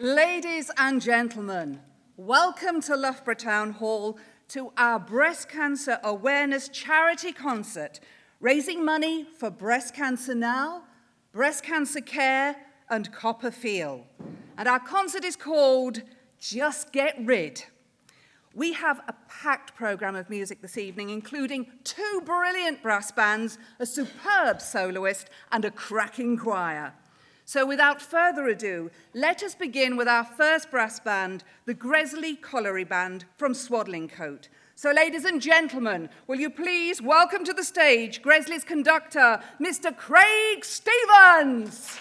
Ladies and gentlemen, welcome to Loughborough Town Hall to our Breast Cancer Awareness Charity Concert, raising money for Breast Cancer Now, Breast Cancer Care and Copperfield. And our concert is called Just Get Rid. We have a packed programme of music this evening, including 2 brilliant brass bands, a superb soloist and a cracking choir. So without further ado, let us begin with our first brass band, the Gresley Colliery Band from Swadlincote. So ladies and gentlemen, will you please welcome to the stage Gresley's conductor, Mr. Craig Stevens.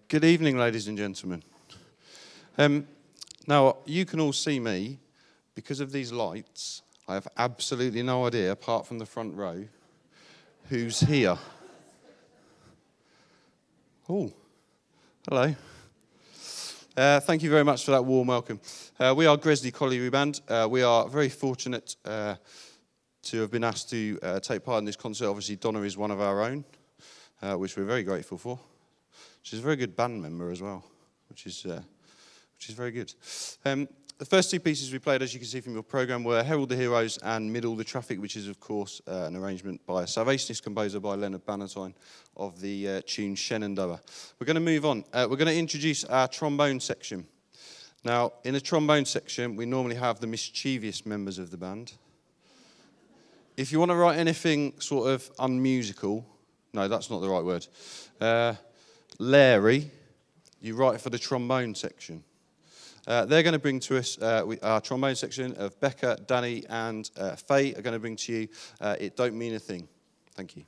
Good evening, ladies and gentlemen. Now, you can all see me. Because of these lights, I have absolutely no idea, apart from the front row, who's here. Oh, hello. Thank you very much for that warm welcome. We are Gresley Colliery Band. We are very fortunate to have been asked to take part in this concert. Obviously, Donna is one of our own, which we're very grateful for. She's a very good band member as well, which is very good. The first two pieces we played, as you can see from your programme, were Herald the Heroes and Middle the Traffic, which is, of course, an arrangement by a Salvationist composer by Leonard Bannatyne of the tune Shenandoah. We're going to move on. We're going to introduce our trombone section. Now, in the trombone section, we normally have the mischievous members of the band. If you want to write anything sort of unmusical, no, that's not the right word, Larry, you write it for the trombone section. They're going to bring to us our trombone section of Becca, Danny, and Faye are going to bring to you It Don't Mean a Thing. Thank you.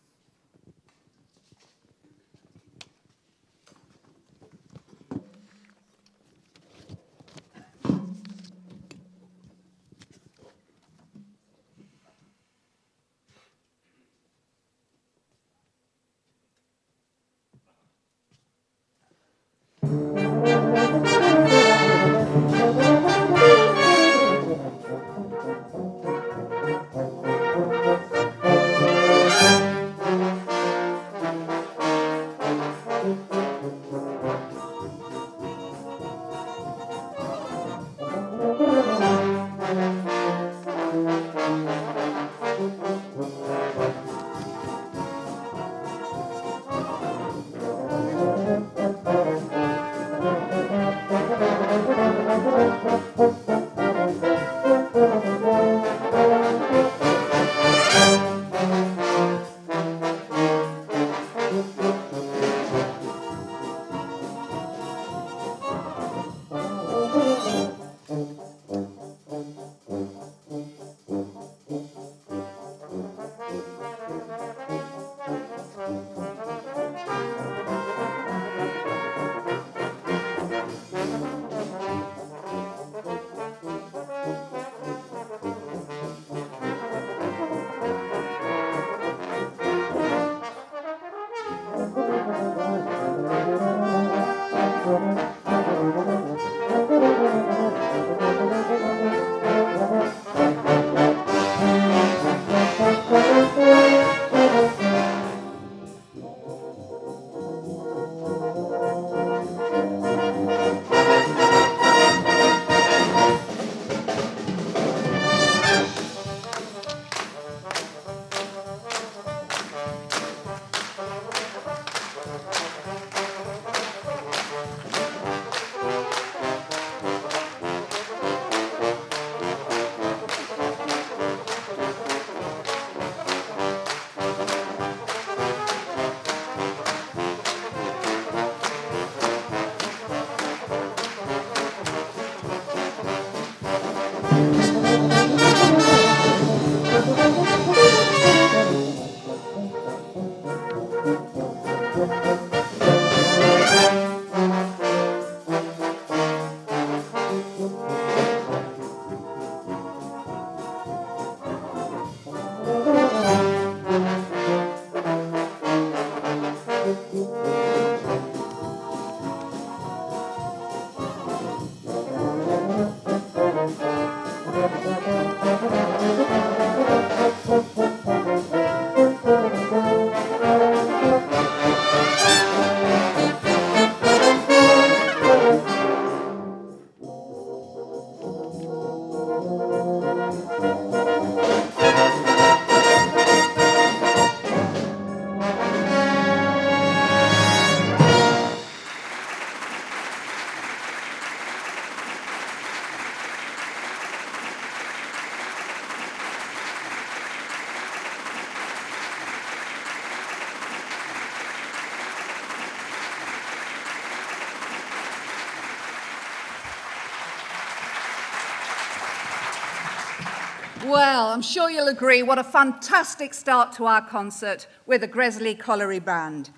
Well, I'm sure you'll agree what a fantastic start to our concert with the Gresley Colliery Band.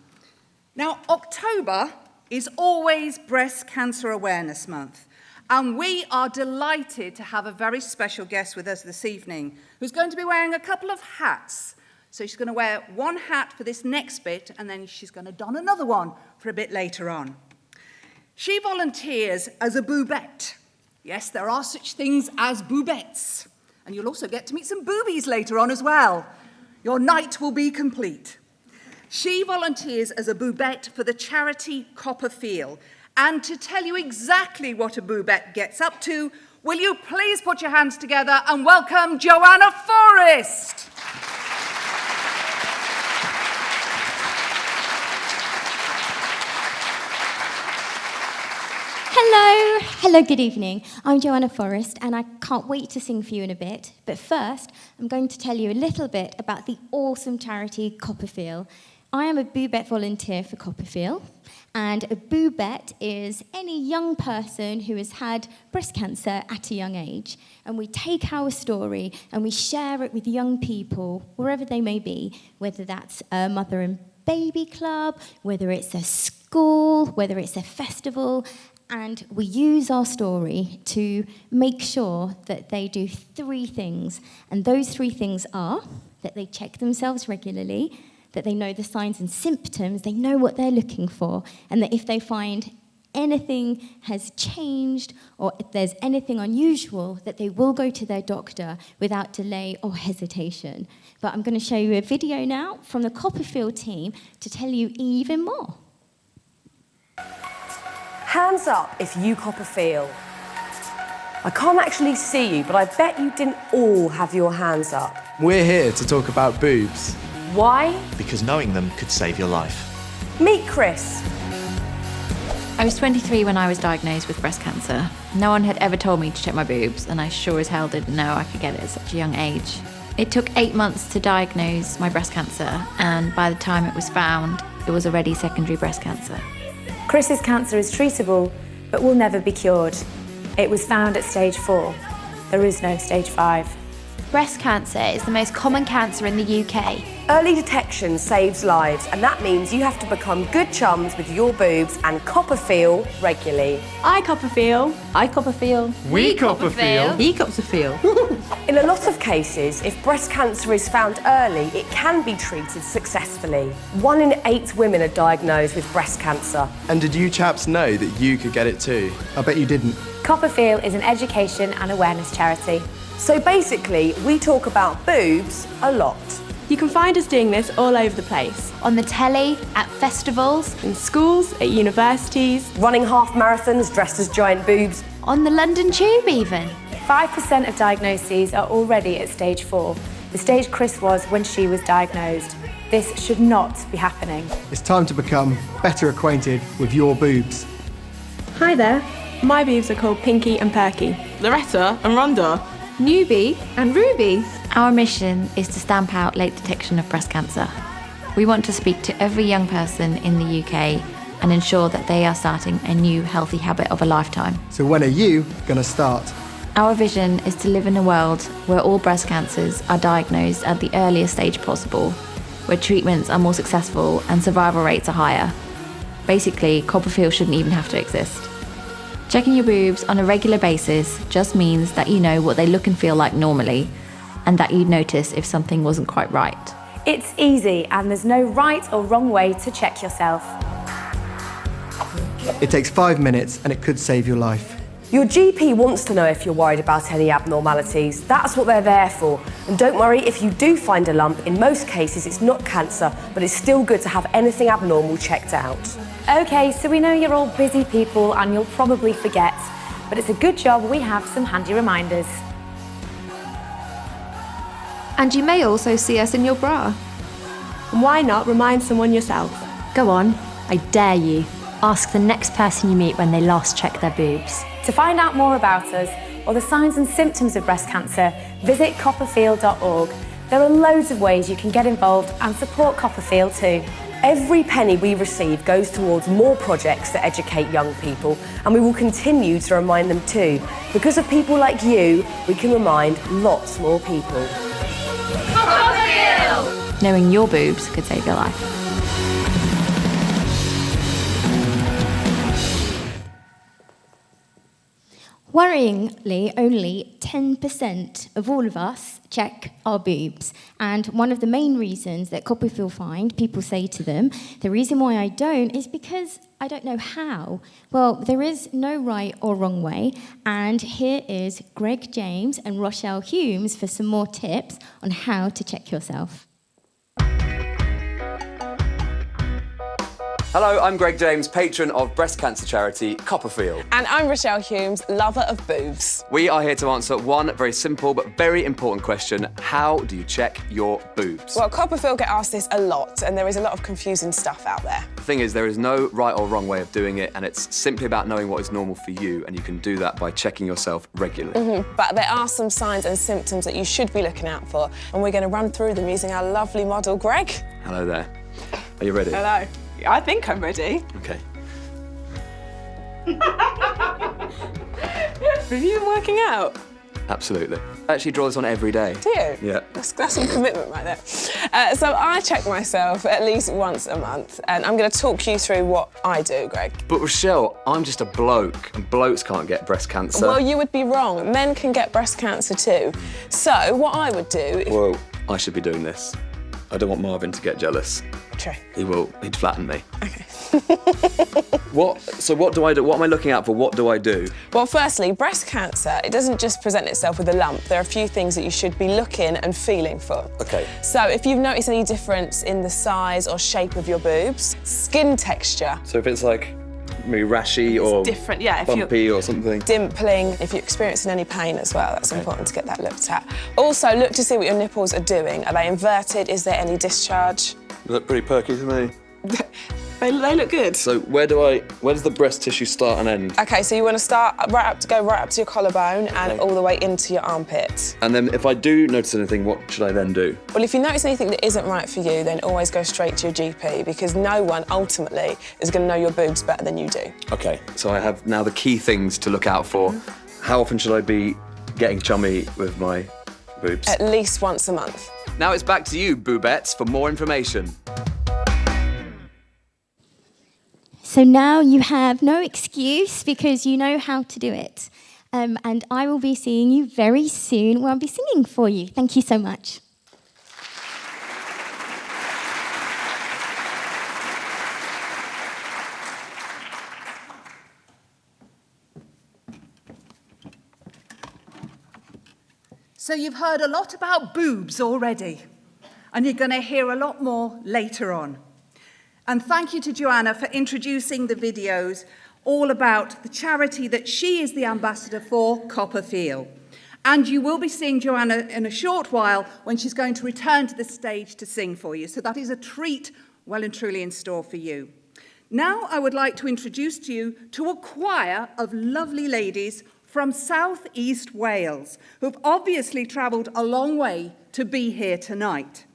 Now, October is always Breast Cancer Awareness Month. And we are delighted to have a very special guest with us this evening who's going to be wearing a couple of hats. So she's going to wear one hat for this next bit, and then she's going to don another one for a bit later on. She volunteers as a boobette. Yes, there are such things as boobettes. And you'll also get to meet some boobies later on as well. Your night will be complete. She volunteers as a boobette for the charity Copperfield. And to tell you exactly what a boobette gets up to, will you please put your hands together and welcome Joanna Forrest. Hello, good evening. I'm Joanna Forrest, and I can't wait to sing for you in a bit. But first, I'm going to tell you a little bit about the awesome charity Copperfield. I am a boobette volunteer for Copperfield, and a boobette is any young person who has had breast cancer at a young age. And we take our story and we share it with young people, wherever they may be, whether that's a mother and baby club, whether it's a school, whether it's a festival. And we use our story to make sure that they do 3 things. And those 3 things are that they check themselves regularly, that they know the signs and symptoms, they know what they're looking for, and that if they find anything has changed or if there's anything unusual, that they will go to their doctor without delay or hesitation. But I'm going to show you a video now from the Copperfield team to tell you even more. Hands up if you Copperfield. I can't actually see you, but I bet you didn't all have your hands up. We're here to talk about boobs. Why? Because knowing them could save your life. Meet Chris. I was 23 when I was diagnosed with breast cancer. No one had ever told me to check my boobs, and I sure as hell didn't know I could get it at such a young age. It took 8 months to diagnose my breast cancer, and by the time it was found, it was already secondary breast cancer. Chris's cancer is treatable, but will never be cured. It was found at stage 4. There is no stage 5. Breast cancer is the most common cancer in the UK. Early detection saves lives, and that means you have to become good chums with your boobs and Copperfield regularly. I Copperfield. I Copperfield. We Copperfield. He Copperfield. In a lot of cases, if breast cancer is found early, it can be treated successfully. 1 in 8 women are diagnosed with breast cancer. And did you chaps know that you could get it too? I bet you didn't. Copperfield is an education and awareness charity. So basically, we talk about boobs a lot. You can find us doing this all over the place. On the telly, at festivals, In schools, at universities. Running half marathons dressed as giant boobs. on the London Tube even. 5% of diagnoses are already at stage 4, the stage Chris was when she was diagnosed. This should not be happening. It's time to become better acquainted with your boobs. Hi there. My boobs are called Pinky and Perky. Loretta and Rhonda. Newbie and Ruby. Our mission is to stamp out late detection of breast cancer. We want to speak to every young person in the UK and ensure that they are starting a new healthy habit of a lifetime. So when are you going to start? Our vision is to live in a world where all breast cancers are diagnosed at the earliest stage possible, where treatments are more successful and survival rates are higher. Basically, Copperfield shouldn't even have to exist. Checking your boobs on a regular basis just means that you know what they look and feel like normally, and that you'd notice if something wasn't quite right. It's easy, and there's no right or wrong way to check yourself. It takes 5 minutes and it could save your life. Your GP wants to know if you're worried about any abnormalities. That's what they're there for. And don't worry, if you do find a lump, in most cases it's not cancer, but it's still good to have anything abnormal checked out. Okay, so we know you're all busy people and you'll probably forget, but it's a good job we have some handy reminders. And you may also see us in your bra. And why not remind someone yourself? Go on, I dare you. Ask the next person you meet when they last check their boobs. To find out more about us or the signs and symptoms of breast cancer, visit copperfield.org. There are loads of ways you can get involved and support Copperfield too. Every penny we receive goes towards more projects that educate young people, and we will continue to remind them too. Because of people like you, we can remind lots more people. Copperfield! Knowing your boobs could save your life. Worryingly, only 10% of all of us check our boobs. And one of the main reasons that Copperfield find, people say to them, the reason why I don't is because I don't know how. Well, there is no right or wrong way. And here is Greg James and Rochelle Humes for some more tips on how to check yourself. Hello, I'm Greg James, patron of breast cancer charity Copperfield. And I'm Rochelle Humes, lover of boobs. We are here to answer one very simple but very important question. How do you check your boobs? Well, Copperfield get asked this a lot, and there is a lot of confusing stuff out there. The thing is, there is no right or wrong way of doing it, and it's simply about knowing what is normal for you, and you can do that by checking yourself regularly. But there are some signs and symptoms that you should be looking out for, and we're going to run through them using our lovely model, Greg. Hello there. Are you ready? Hello. I think I'm ready. Okay. Have you been working out? Absolutely. I actually draw this on every day. Do you? Yeah. That's some commitment right there. So I check myself at least once a month, and I'm going to talk you through what I do, Greg. But Rochelle, I'm just a bloke, and blokes can't get breast cancer. Well, you would be wrong. Men can get breast cancer too. So what I would do... Well, I should be doing this. I don't want Marvin to get jealous. True. He'd flatten me. Okay. What do I do? What am I looking out for? What do I do? Well, firstly, breast cancer, it doesn't just present itself with a lump. There are a few things that you should be looking and feeling for. Okay. So if you've noticed any difference in the size or shape of your boobs, skin texture. So if it's like maybe rashy or different, yeah, if bumpy or something. Dimpling, if you're experiencing any pain as well, that's important to get that looked at. Also, look to see what your nipples are doing. Are they inverted? Is there any discharge? They look pretty perky to me. They look good. So where does the breast tissue start and end? Okay, so you want to go right up to your collarbone and all the way into your armpit. And then if I do notice anything, what should I then do? Well, if you notice anything that isn't right for you, then always go straight to your GP, because no one ultimately is going to know your boobs better than you do. Okay, so I have now the key things to look out for. How often should I be getting chummy with my boobs? At least once a month. Now it's back to you, boobettes, for more information. So now you have no excuse because you know how to do it. And I will be seeing you very soon where I'll be singing for you. Thank you so much. So you've heard a lot about boobs already, and you're going to hear a lot more later on. And thank you to Joanna for introducing the videos all about the charity that she is the ambassador for, Copperfield. And you will be seeing Joanna in a short while when she's going to return to the stage to sing for you. So that is a treat well and truly in store for you. Now I would like to introduce to you to a choir of lovely ladies from South East Wales who've obviously travelled a long way to be here tonight.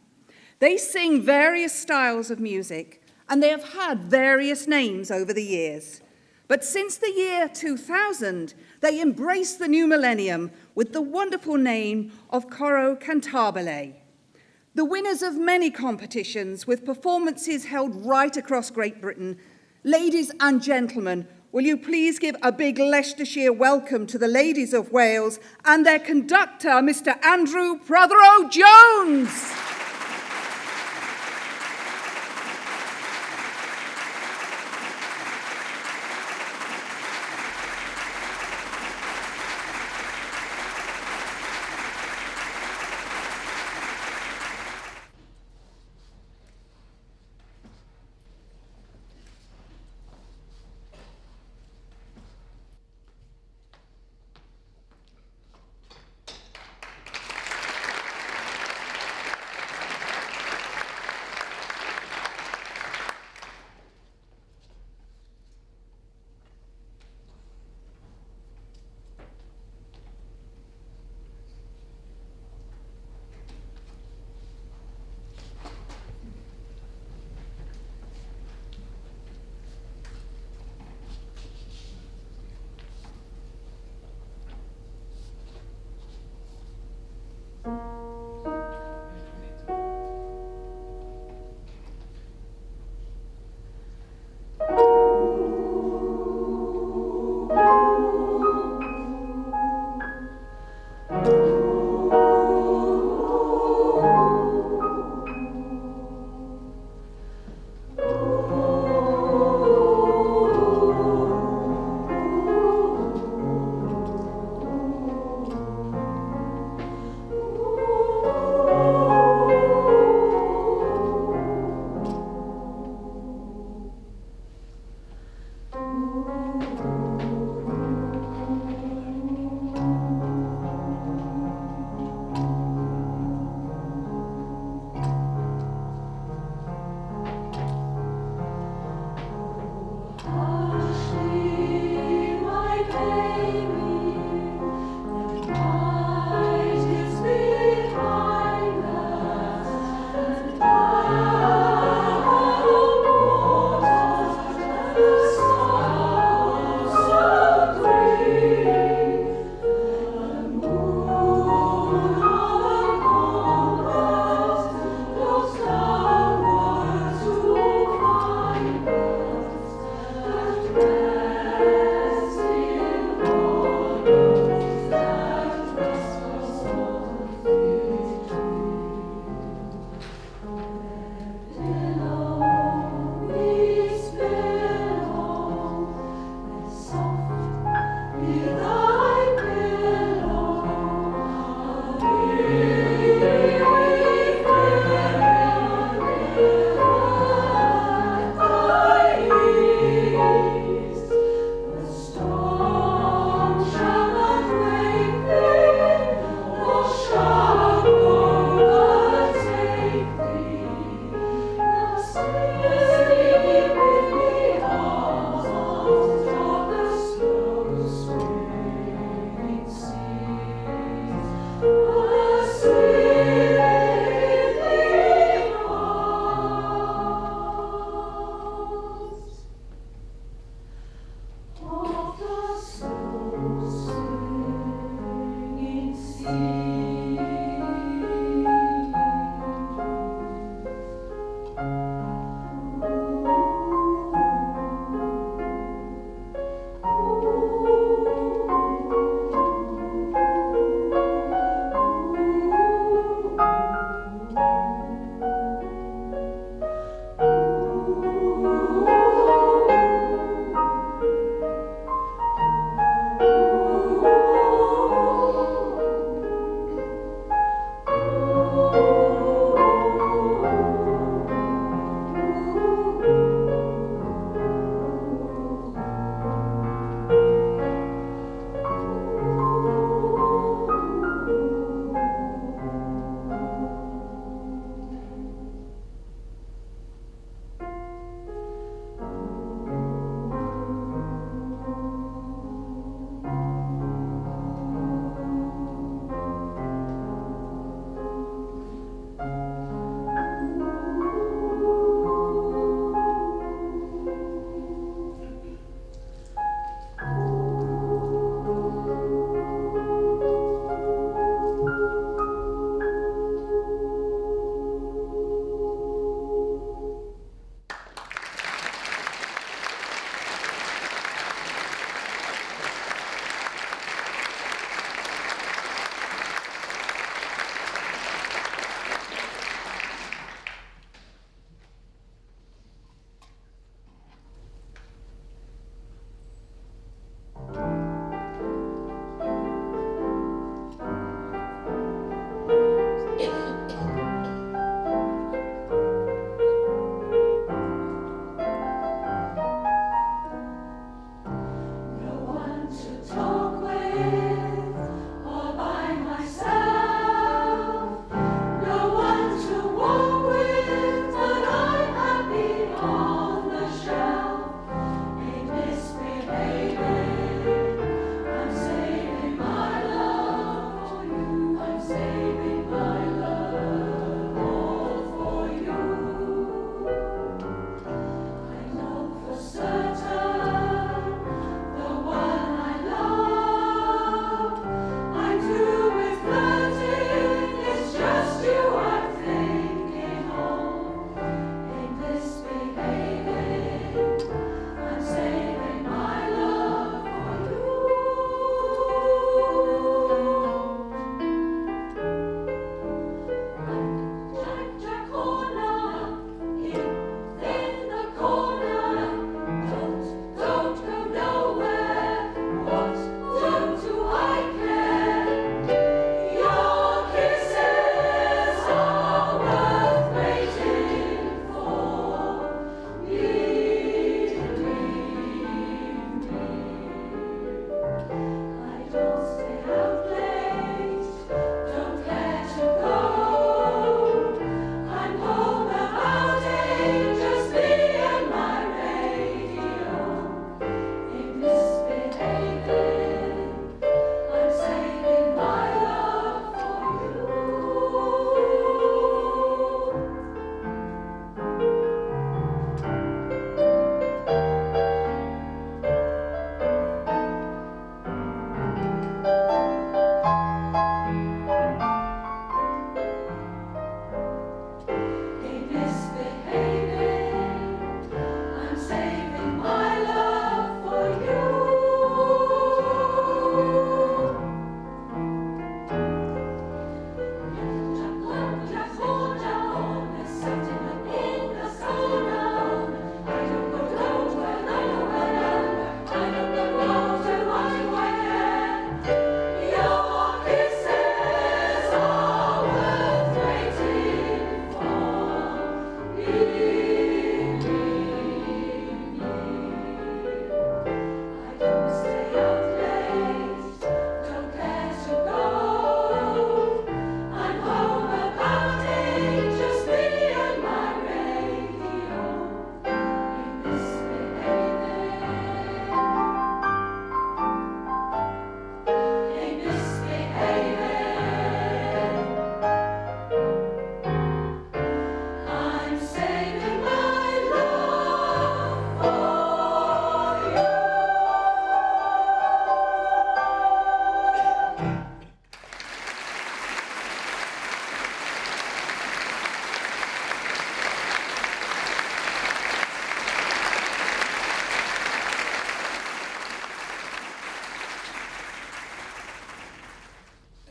They sing various styles of music, and they have had various names over the years. But since the year 2000, they embraced the new millennium with the wonderful name of Coro Cantabile. The winners of many competitions with performances held right across Great Britain, ladies and gentlemen, will you please give a big Leicestershire welcome to the ladies of Wales and their conductor, Mr. Andrew Prothero-Jones.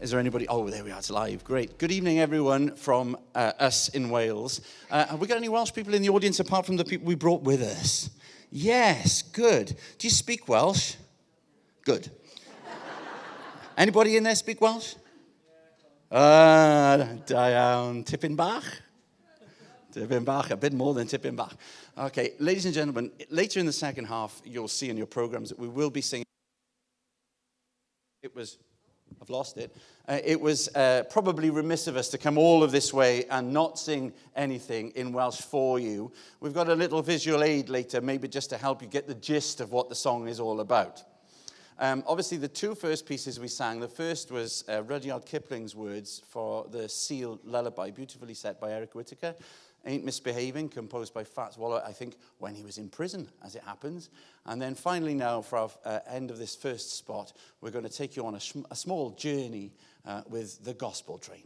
Is there anybody? Oh, there we are, it's live. Great. Good evening, everyone from us in Wales. Have we got any Welsh people in the audience apart from the people we brought with us? Yes, good. Do you speak Welsh? Good. Anybody in there speak Welsh? Da iawn. Tipyn bach? Tipyn bach, a bit more than tipyn bach. Okay, ladies and gentlemen, later in the second half, you'll see in your programs that we will be singing. I've lost it. It was probably remiss of us to come all of this way and not sing anything in Welsh for you. We've got a little visual aid later, maybe just to help you get the gist of what the song is all about. Obviously, the two first pieces we sang, the first was Rudyard Kipling's words for the Seal Lullaby, beautifully set by Eric Whittaker. Ain't Misbehaving, composed by Fats Waller, I think, when he was in prison, as it happens. And then finally now, for our end of this first spot, we're going to take you on a small journey with the Gospel Train.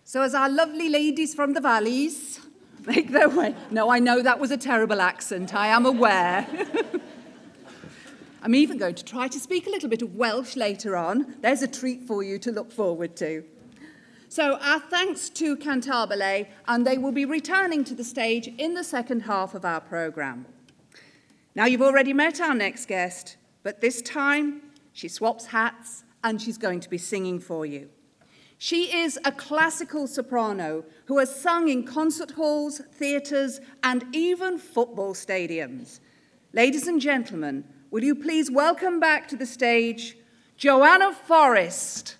So as our lovely ladies from the valleys make their way... No, I know that was a terrible accent, I am aware. I'm even going to try to speak a little bit of Welsh later on. There's a treat for you to look forward to. So our thanks to Cantabile, and they will be returning to the stage in the second half of our programme. Now, you've already met our next guest, but this time she swaps hats and she's going to be singing for you. She is a classical soprano who has sung in concert halls, theatres, and even football stadiums. Ladies and gentlemen, will you please welcome back to the stage Joanna Forrest.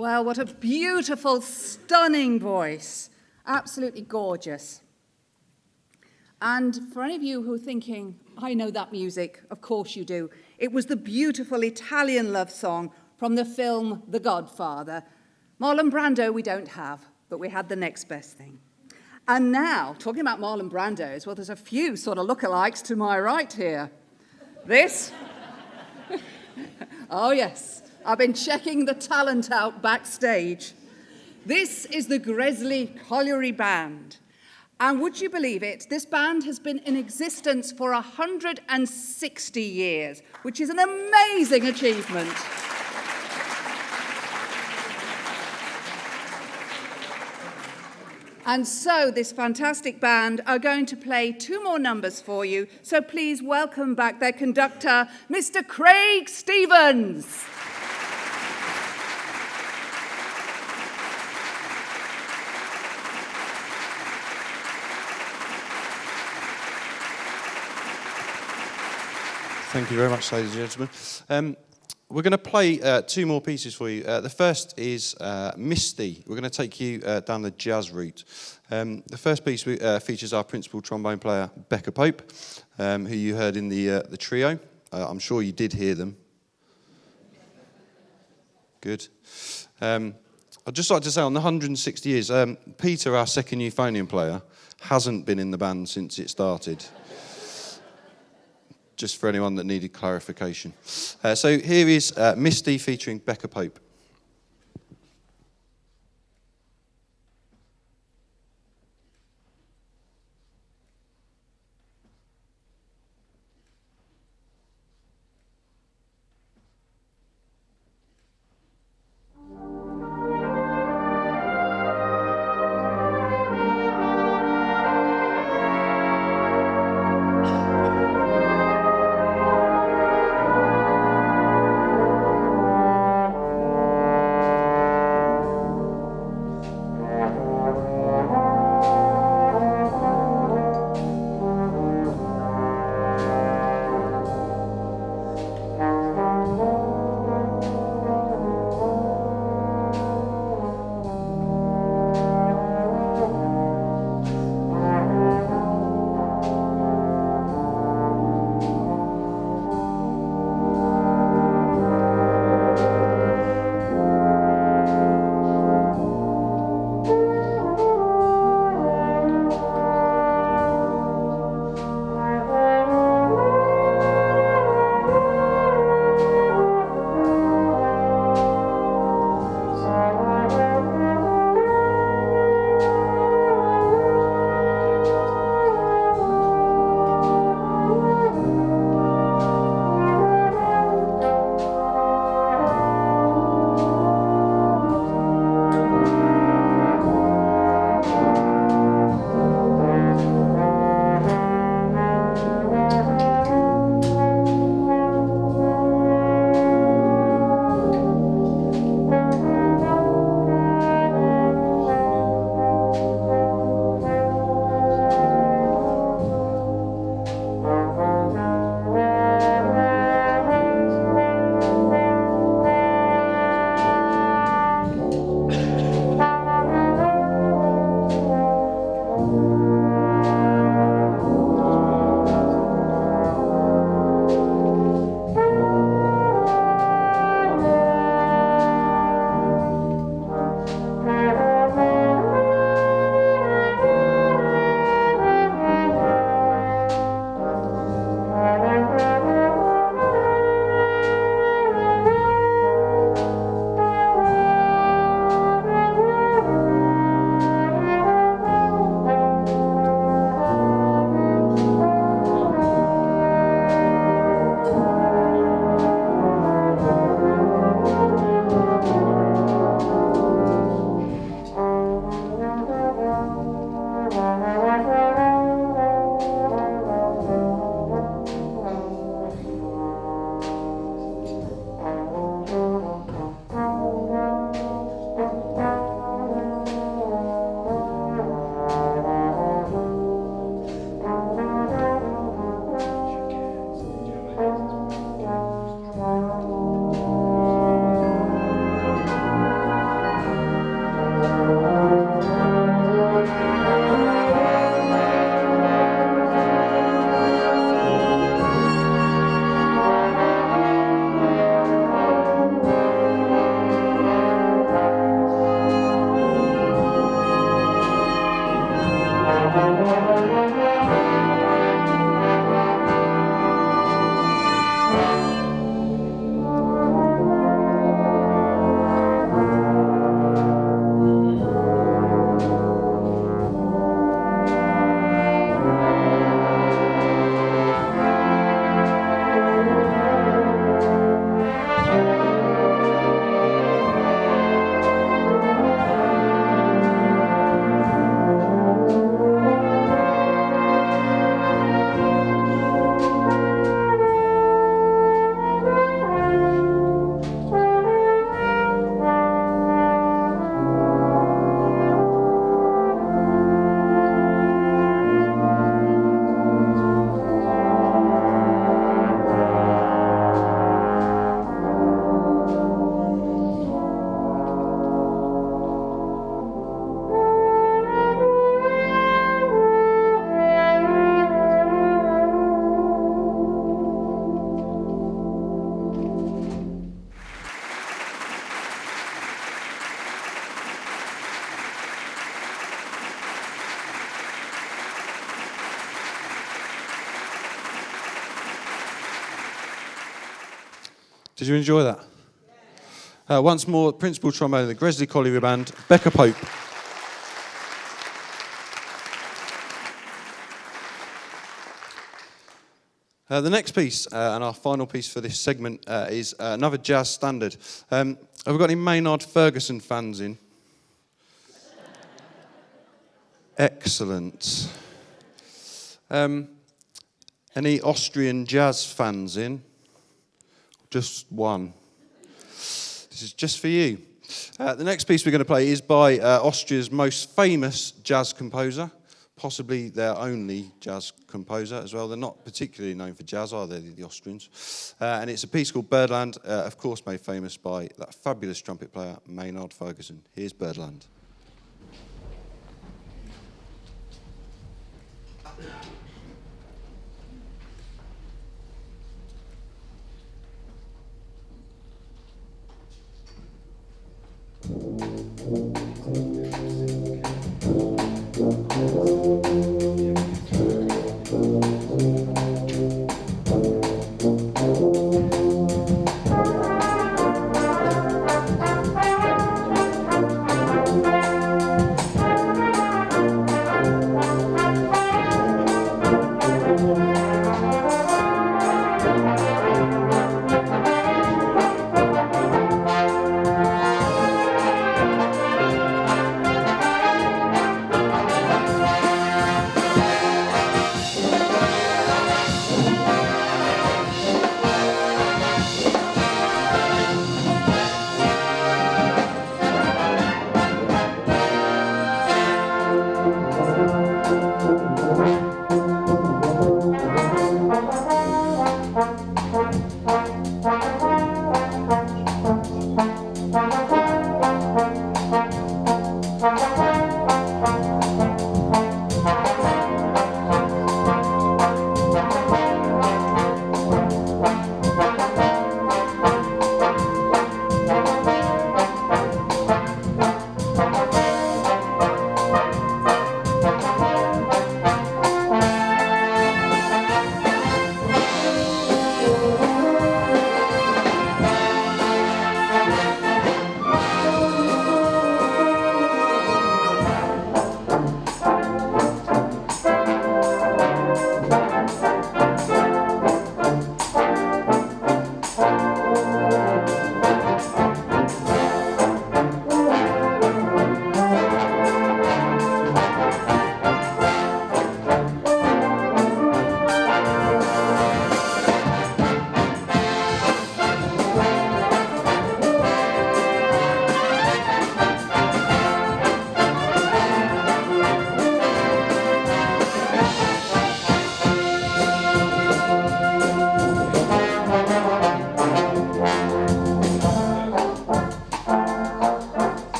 Well, what a beautiful, stunning voice. Absolutely gorgeous. And for any of you who are thinking, I know that music, of course you do. It was the beautiful Italian love song from the film The Godfather. Marlon Brando we don't have, but we had the next best thing. And now, talking about Marlon Brando's, well, there's a few sort of lookalikes to my right here. This. Oh, yes. I've been checking the talent out backstage. This is the Gresley Colliery Band. And would you believe it, this band has been in existence for 160 years, which is an amazing achievement. And so this fantastic band are going to play 2 more numbers for you. So please welcome back their conductor, Mr. Craig Stevens. Thank you very much, ladies and gentlemen. We're going to play 2 more pieces for you. The first is Misty. We're going to take you down the jazz route. The first piece features our principal trombone player, Becca Pope, who you heard in the trio. I'm sure you did hear them. Good. I'd just like to say, on the 160 years, Peter, our second euphonium player, hasn't been in the band since it started. Just for anyone that needed clarification. So here is Misty featuring Becca Pope. Did you enjoy that? Once more, principal trombone of the Gresley Colliery Band, Becca Pope. The next piece, and our final piece for this segment, is another jazz standard. Have we got any Maynard Ferguson fans in? Excellent. Any Austrian jazz fans in? Just one. This is just for you. The next piece we're going to play is by Austria's most famous jazz composer, possibly their only jazz composer as well. They're not particularly known for jazz, are they, the Austrians? And it's a piece called Birdland, of course made famous by that fabulous trumpet player, Maynard Ferguson. Here's Birdland.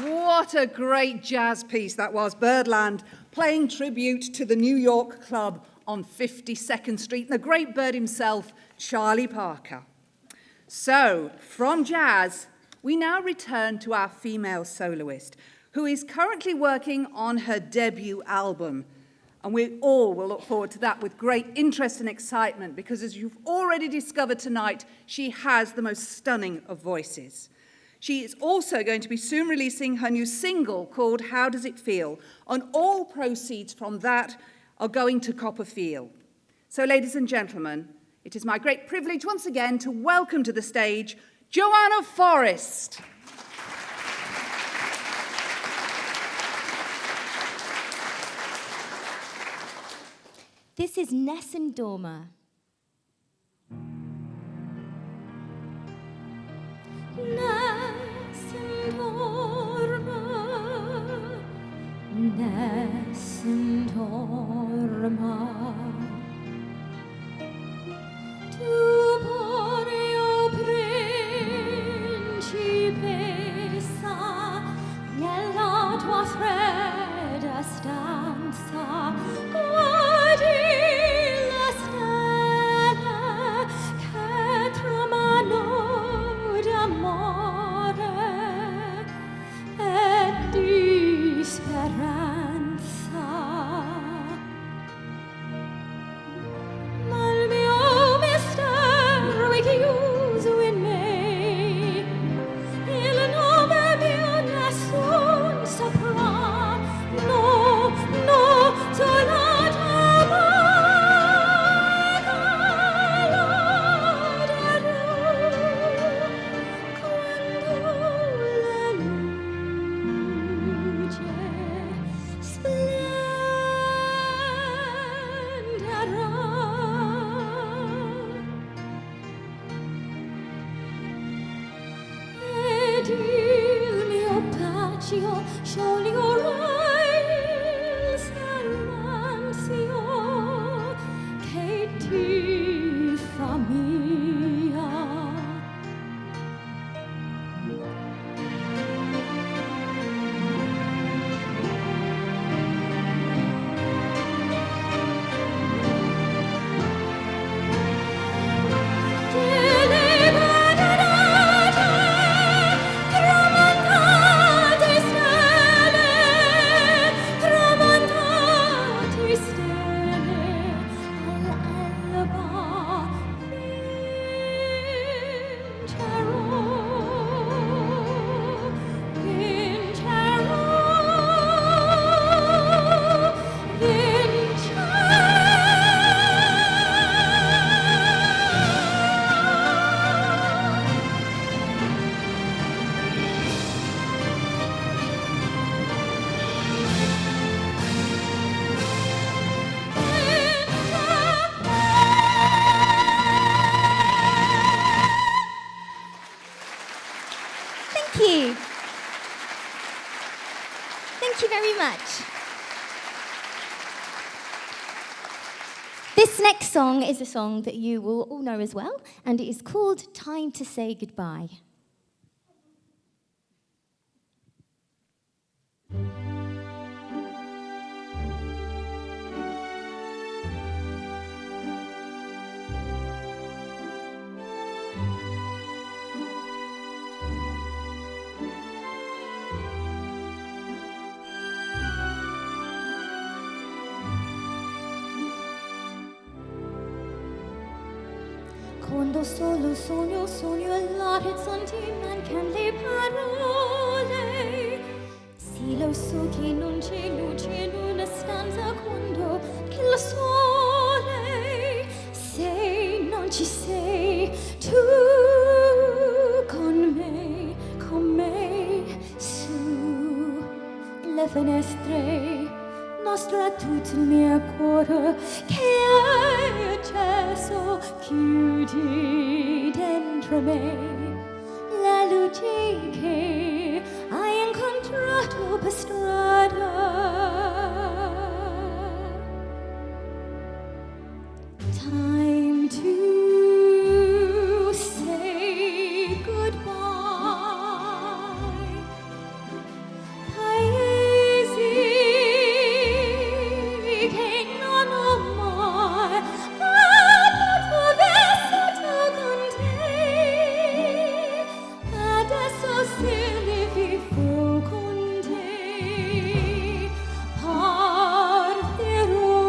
What a great jazz piece that was, Birdland, playing tribute to the New York Club on 52nd Street and the great bird himself, Charlie Parker. So, from jazz, we now return to our female soloist, who is currently working on her debut album. And we all will look forward to that with great interest and excitement because, as you've already discovered tonight, she has the most stunning of voices. She is also going to be soon releasing her new single called How Does It Feel? And all proceeds from that are going to Copperfield. So, ladies and gentlemen, it is my great privilege once again to welcome to the stage Joanna Forrest. This is Nessun Dorma. Nessun Dorma, Nessun Dorma. Tu poreo principessa nella tua fredda stanza. Guardi le stelle che tremano d'amore e di speranza. Ma il mio mistero è chiuso in me, il nome mio nessun saprà. No, no, solo show your eyes all'ansia che ti fa mia. Thank you very much. This next song is a song that you will all know as well, and it is called Time to Say Goodbye. Quando solo sogno all'orizzonte mancano le parole. Sì, lo so che non c'è luce in una stanza quando che il sole. Se non ci sei tu con me, su le finestre. Mostra tutto il mio cuore che hai acceso, chiudi dentro me la luce che hai incontrato per strada. Time to say goodbye. Partirò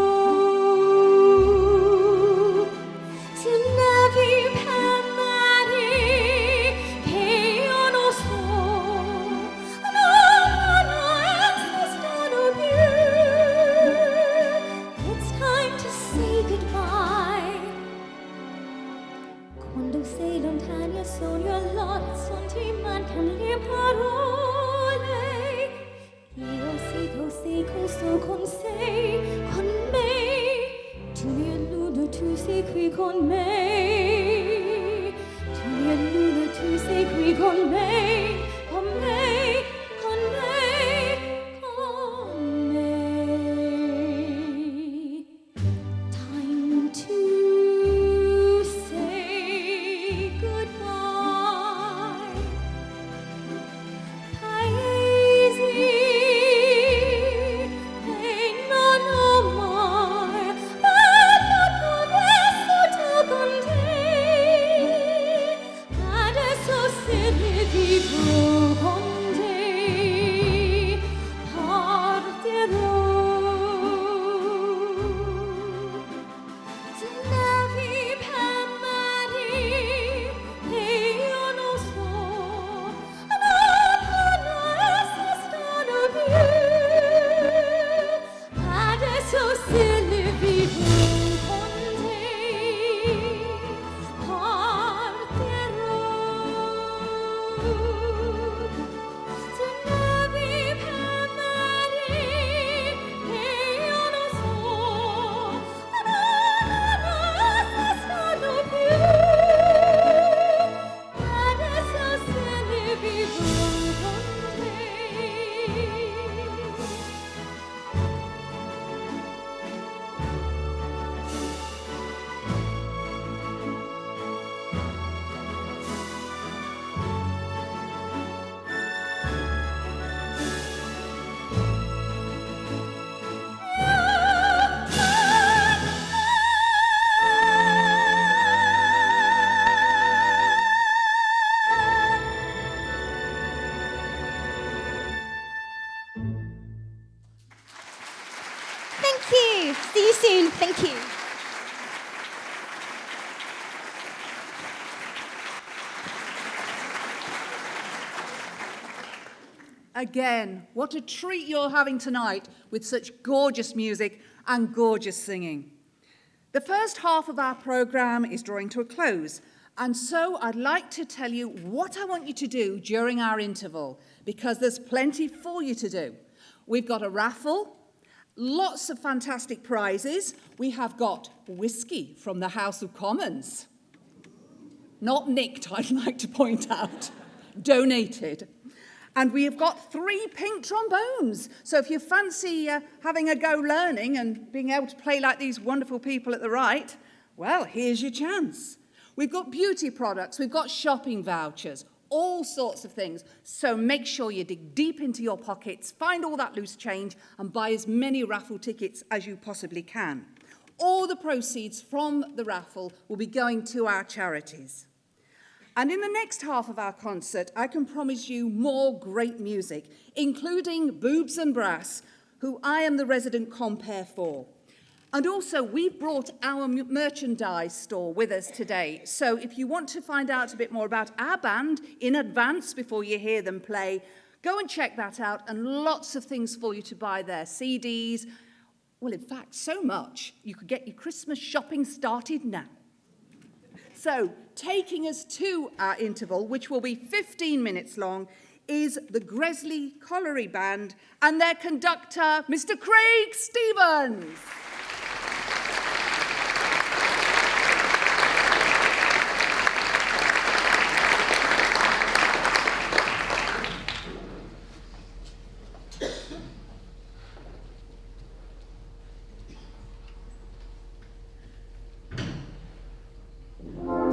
sei lontani e sogno all'orizzonte mancano le parole. Io sei, sto con sei, con me. Tu mi illudo, tu sei qui con me. Tu mi illudo, tu sei qui con me, con me, con me, con me. Time to say goodbye. Paesi che non ho mai lasciato vissuto con te. Adesso se ne vivo con te, partirò. Se navi per mare e io non so, non esistono più. Adesso se ne vivo con te, partirò. Se navi per mare e io non so, non esistono più. Adesso se ne vivo con te. Thank you. See you soon. Thank you. Again, what a treat you're having tonight with such gorgeous music and gorgeous singing. The first half of our programme is drawing to a close, and so I'd like to tell you what I want you to do during our interval, because there's plenty for you to do. We've got a raffle, lots of fantastic prizes. We have got whiskey from the House of Commons. Not nicked, I'd like to point out. Donated. And we have got 3 pink trombones. So if you fancy having a go learning and being able to play like these wonderful people at the right, well, here's your chance. We've got beauty products, we've got shopping vouchers, all sorts of things. So make sure you dig deep into your pockets, find all that loose change, and buy as many raffle tickets as you possibly can. All the proceeds from the raffle will be going to our charities. And in the next half of our concert, I can promise you more great music, including Boobs and Brass, who I am the resident compere for. And also, we've brought our merchandise store with us today. So if you want to find out a bit more about our band in advance before you hear them play, go and check that out, and lots of things for you to buy there. CDs, well, in fact, so much, you could get your Christmas shopping started now. So, taking us to our interval, which will be 15 minutes long, is the Gresley Colliery Band and their conductor, Mr. Craig Stevens. Thank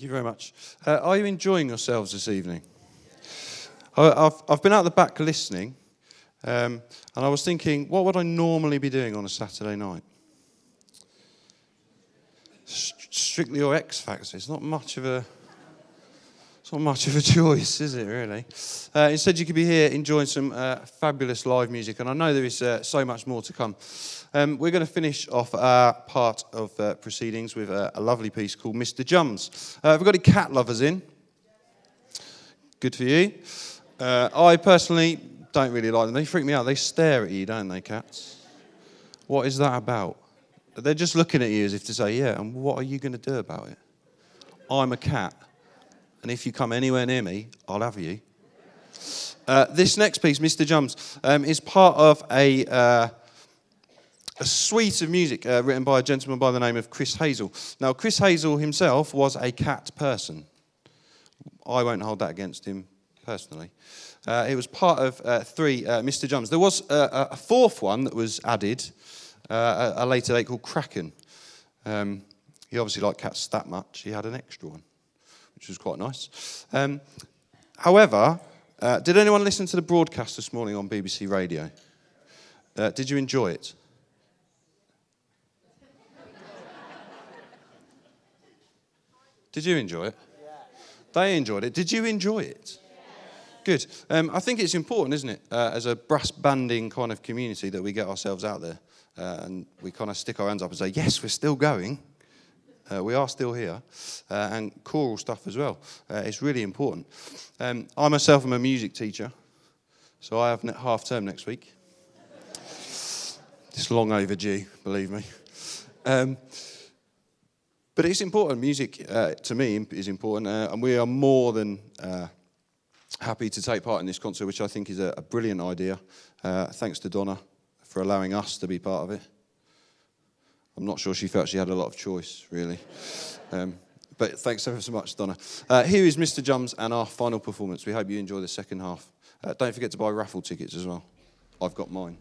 you very much. Are you enjoying yourselves this evening? I've been out the back listening, and I was thinking, what would I normally be doing on a Saturday night? Strictly or X Factor. It's not much of a choice, is it, really? Instead, you could be here enjoying some fabulous live music, and I know there is so much more to come. We're going to finish off our part of proceedings with a lovely piece called Mr. Jums. Have we got any cat lovers in? Good for you. I personally don't really like them. They freak me out. They stare at you, don't they, cats? What is that about? They're just looking at you as if to say, yeah, and what are you going to do about it? I'm a cat, and if you come anywhere near me, I'll have you. This next piece, Mr. Jums, is part of a suite of music written by a gentleman by the name of Chris Hazel. Now, Chris Hazel himself was a cat person. I won't hold that against him personally. It was part of three Mr. Jums. There was a fourth one that was added at a later date called Kraken. He obviously liked cats that much. He had an extra one, which was quite nice. However, did anyone listen to the broadcast this morning on BBC Radio? Did you enjoy it? Did you enjoy it? Yeah. They enjoyed it. Did you enjoy it? Yeah. Good. I think it's important, isn't it, as a brass banding kind of community that we get ourselves out there and we kind of stick our hands up and say, yes, we're still going. We are still here. And choral stuff as well. It's really important. I myself am a music teacher, so I have half term next week. It's long overdue, believe me. But it's important. Music, to me, is important, and we are more than happy to take part in this concert, which I think is a brilliant idea. Thanks to Donna for allowing us to be part of it. I'm not sure she felt she had a lot of choice, really. But thanks ever so much, Donna. Here is Mr. Jums and our final performance. We hope you enjoy the second half. Don't forget to buy raffle tickets as well. I've got mine.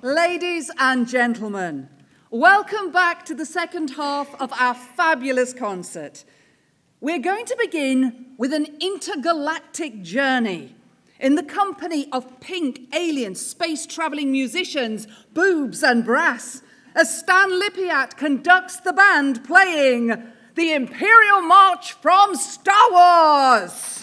Ladies and gentlemen, welcome back to the second half of our fabulous concert. We're going to begin with an intergalactic journey in the company of pink alien space-traveling musicians, Boobs and Brass, as Stan Lippiatt conducts the band playing the Imperial March from Star Wars.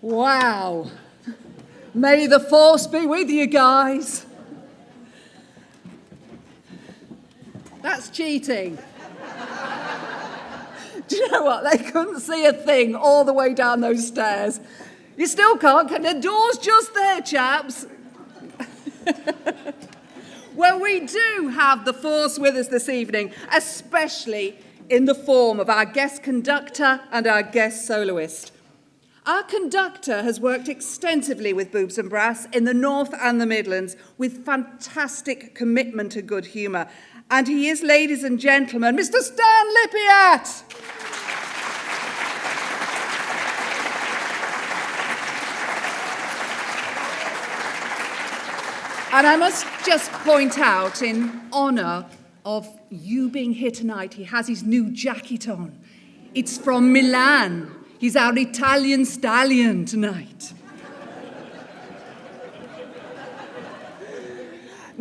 Wow. May the force be with you guys. That's cheating. Do you know what? They couldn't see a thing all the way down those stairs. You still can't. The door's just there, chaps. Well, we do have the force with us this evening, especially in the form of our guest conductor and our guest soloist. Our conductor has worked extensively with Boobs and Brass in the North and the Midlands with fantastic commitment to good humour. And he is, ladies and gentlemen, Mr. Stan Lippiatt. And I must just point out, in honour of you being here tonight, he has his new jacket on. It's from Milan. He's our Italian stallion tonight.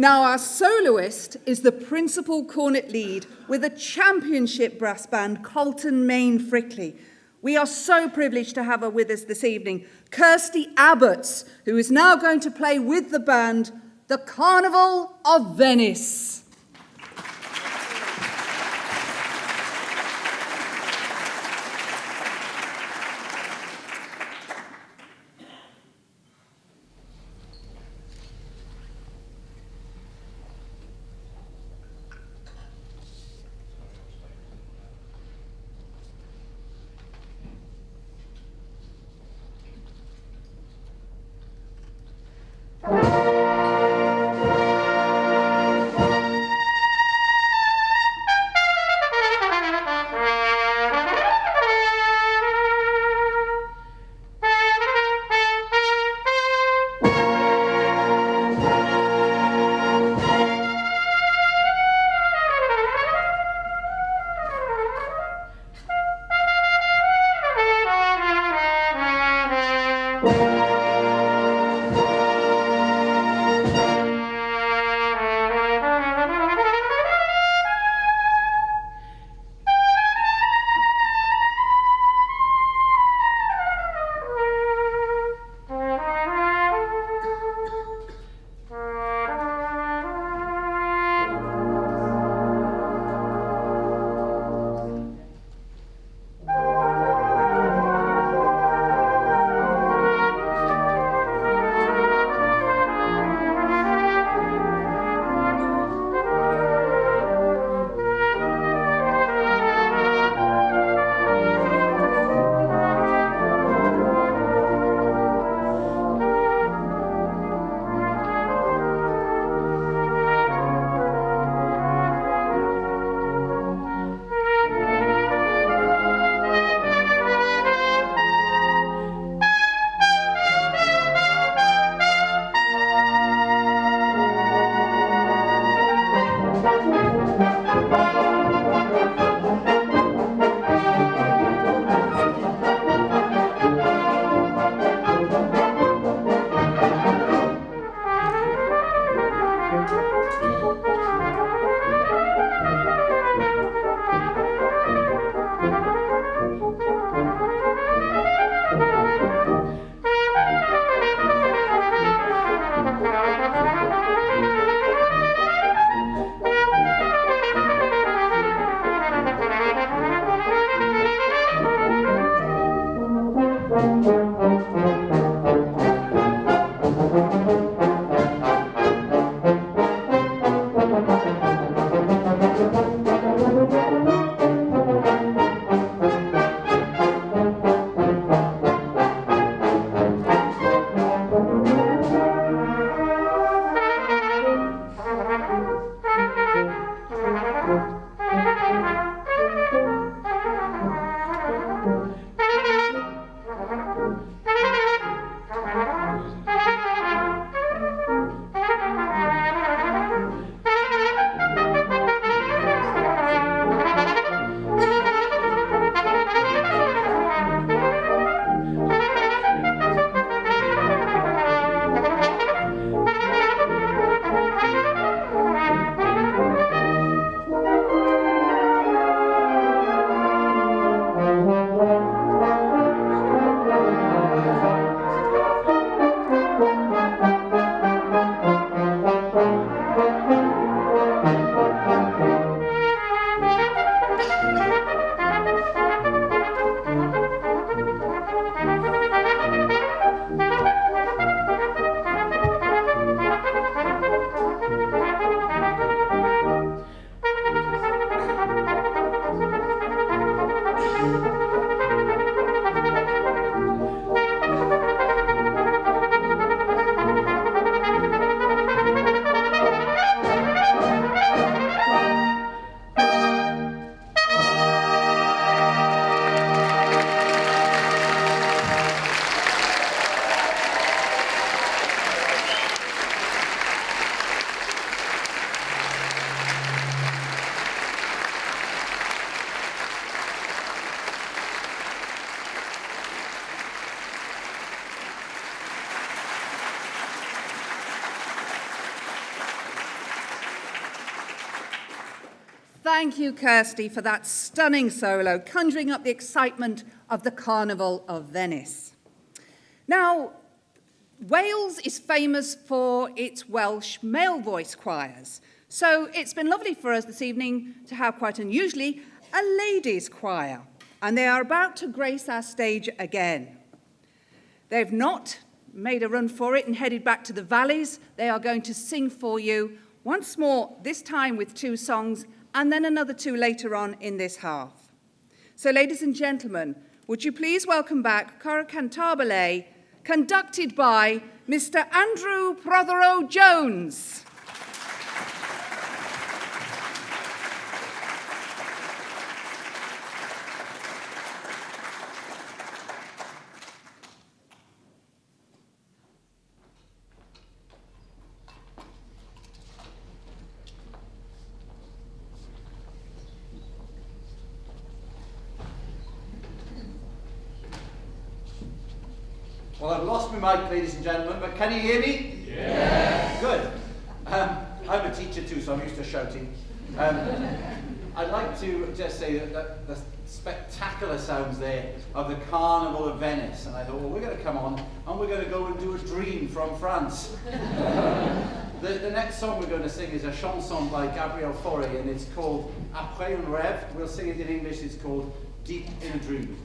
Now, our soloist is the principal cornet lead with a championship brass band, Colton Main Frickley. We are so privileged to have her with us this evening, Kirsty Abbots, who is now going to play with the band The Carnival of Venice. Thank you, Kirsty, for that stunning solo, conjuring up the excitement of the Carnival of Venice. Now, Wales is famous for its Welsh male voice choirs. So it's been lovely for us this evening to have, quite unusually, a ladies' choir. And they are about to grace our stage again. They've not made a run for it and headed back to the valleys. They are going to sing for you once more, this time with 2 songs, and then another 2 later on in this half. So, ladies and gentlemen, would you please welcome back Cora Cantabile, conducted by Mr. Andrew Prothero Jones. Well, I've lost my mic, ladies and gentlemen, but can you hear me? Yes. Good. I'm a teacher too, so I'm used to shouting. I'd like to just say that the spectacular sounds there of the Carnival of Venice, and I thought, well, we're going to come on and we're going to go and do a dream from France. The next song we're going to sing is a chanson by Gabriel Fauré, and it's called Après un rêve. We'll sing it in English. It's called Deep in a Dream.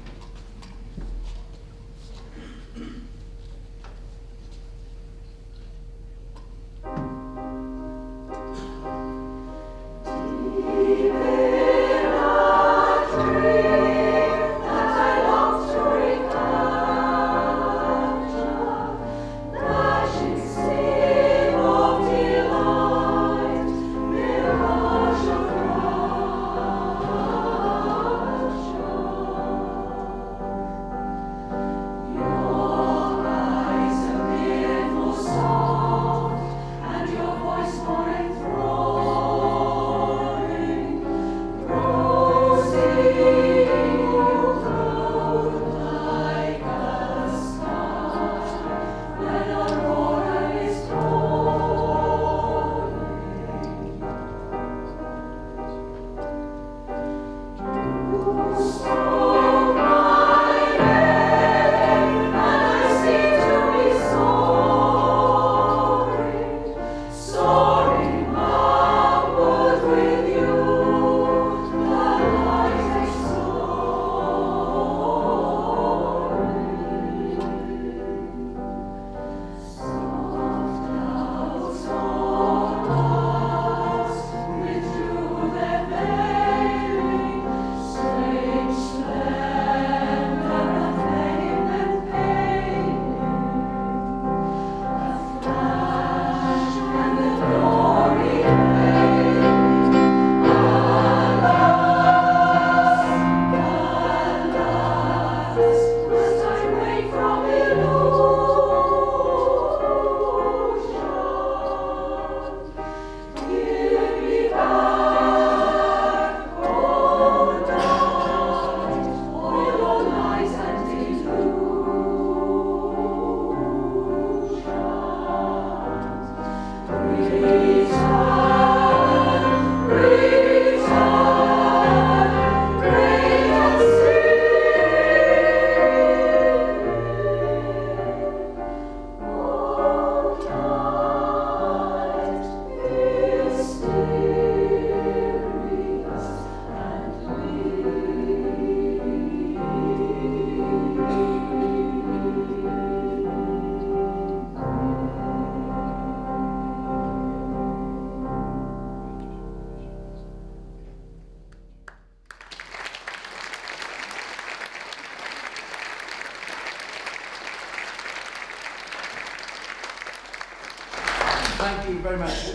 Thank you very much.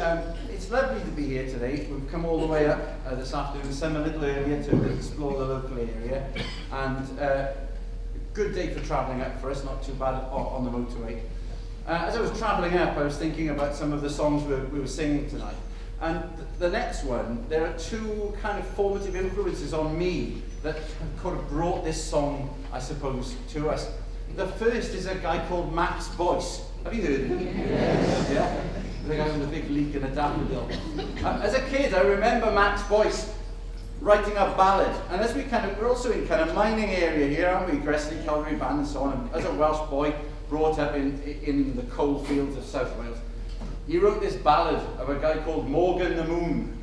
It's lovely to be here today. We've come all the way up this afternoon, some a little earlier to explore the local area. And good day for travelling up for us, not too bad on the motorway. As I was travelling up, I was thinking about some of the songs we were singing tonight. And the next one, there are 2 kind of formative influences on me that have kind of brought this song, I suppose, to us. The first is a guy called Max Boyce. Have you heard of him? Yes. Yeah? The guy with a big leak and a daffodil. As a kid, I remember Max Boyce writing a ballad. And as we're also in kind of mining area here, aren't we? Gresley Cavalry Band and so on. And as a Welsh boy brought up in the coal fields of South Wales, he wrote this ballad of a guy called Morgan the Moon.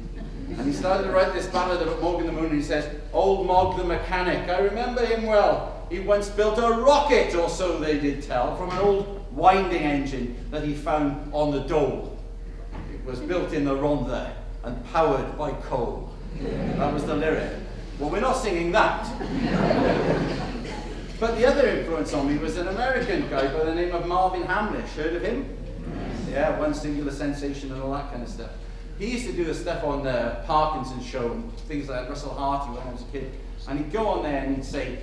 And he started to write this ballad about Morgan the Moon, and he says, "Old Mog the mechanic, I remember him well. He once built a rocket, or so they did tell, from an old winding engine that he found on the Dole. It was built in the Rhondda and powered by coal." That was the lyric. Well, we're not singing that. But the other influence on me was an American guy by the name of Marvin Hamlish. Heard of him? Yeah, One Singular Sensation and all that kind of stuff. He used to do the stuff on the Parkinson's show and things like Russell Harty when I was a kid. And he'd go on there and he'd say,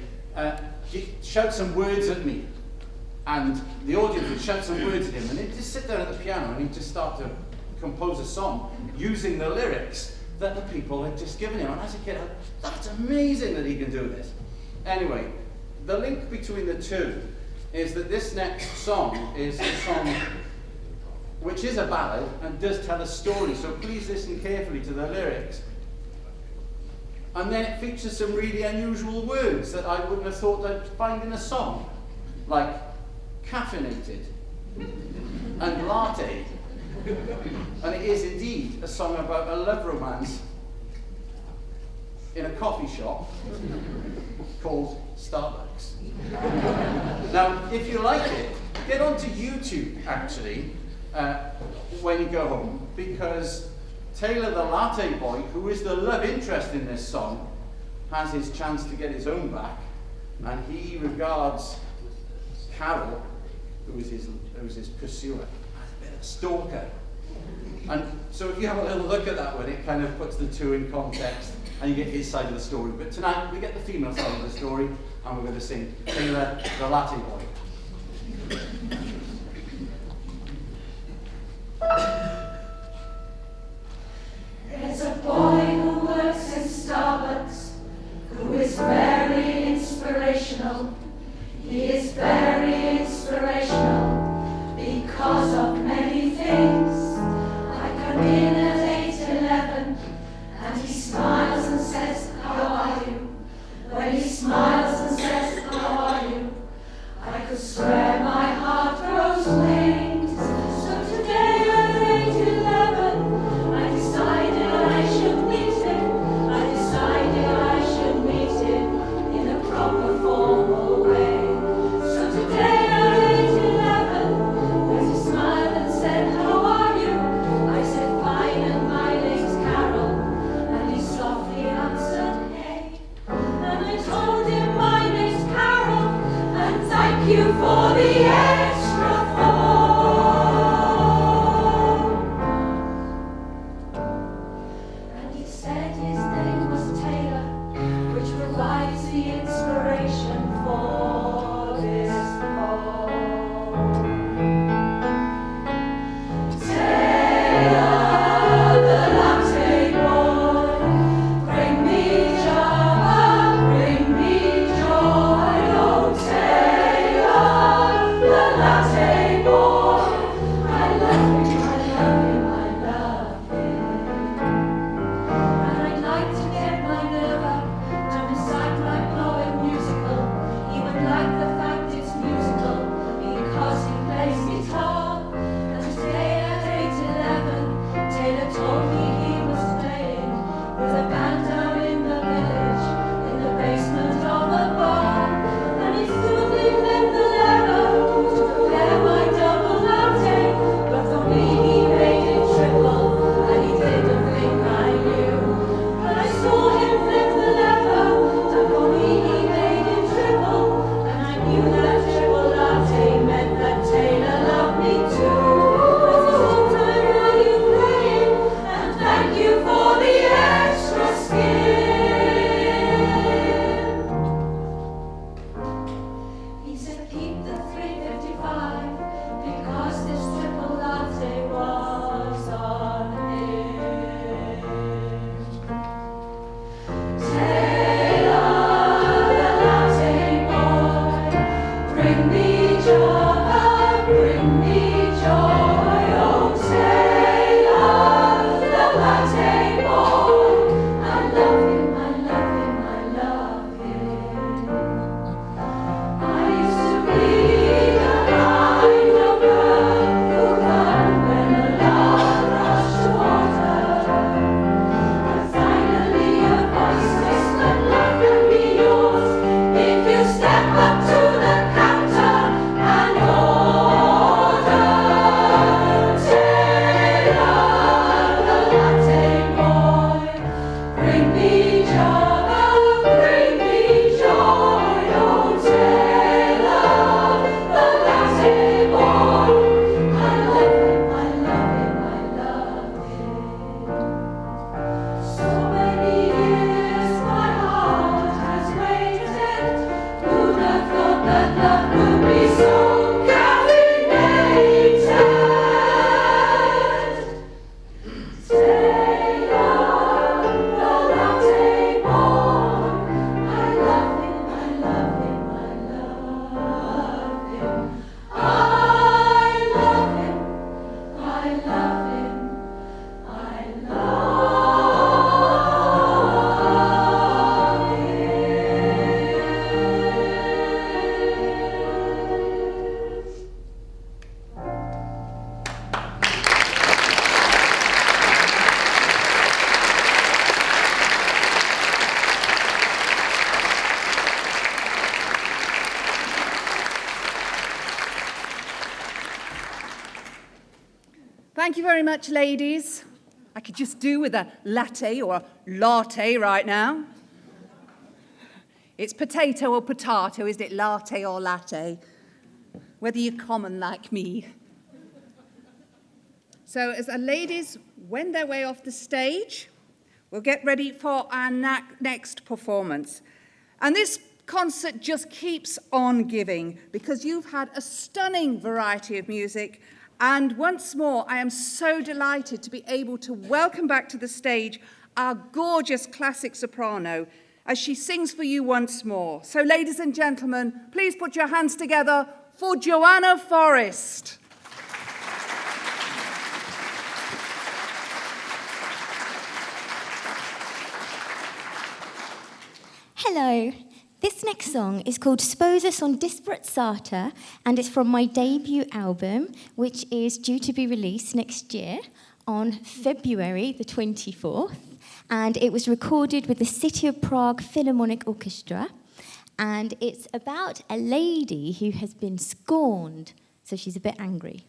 he'd shout some words at me. And the audience would shout some words at him. And he'd just sit there at the piano and he'd just start to compose a song using the lyrics that the people had just given him. And as a kid, that's amazing that he can do this. Anyway, the link between the two is that this next song is a song which is a ballad and does tell a story, so please listen carefully to the lyrics. And then it features some really unusual words that I wouldn't have thought I'd find in a song, like caffeinated and latte. And it is indeed a song about a love romance in a coffee shop called Starbucks. Now, if you like it, get onto YouTube, actually, when you go home, because Taylor the Latte Boy, who is the love interest in this song, has his chance to get his own back, and he regards Carol, who is his pursuer, as a bit of a stalker. And so if you have a little look at that one, it kind of puts the two in context, and you get his side of the story. But tonight, we get the female side of the story, and we're going to sing Taylor the Latte Boy. There's a boy who works in Starbucks who is very inspirational. He is very inspirational because of many things. I come in at 8:11 and he smiles and says, "How are you?" When he smiles and says, "How are you?" I could swear my heart grows wings. So today at 8:11 I decided I should meet him. I decided I should meet him in a proper formal way. So today at 8:11 as he smiled and said, "How are you?" I said, "Fine, and my name's Carol." And he stopped Thank you very much, ladies. I could just do with a latte or a latte right now. It's potato or potato, isn't it? Latte or latte. Whether you're common like me. So as the ladies wend their way off the stage, we'll get ready for our next performance. And this concert just keeps on giving because you've had a stunning variety of music. And once more, I am so delighted to be able to welcome back to the stage our gorgeous classic soprano as she sings for you once more. So ladies and gentlemen, please put your hands together for Joanna Forrest. Hello. This next song is called Sposa son disprezzata, and it's from my debut album, which is due to be released next year on February the 24th. And it was recorded with the City of Prague Philharmonic Orchestra. And it's about a lady who has been scorned, so she's a bit angry.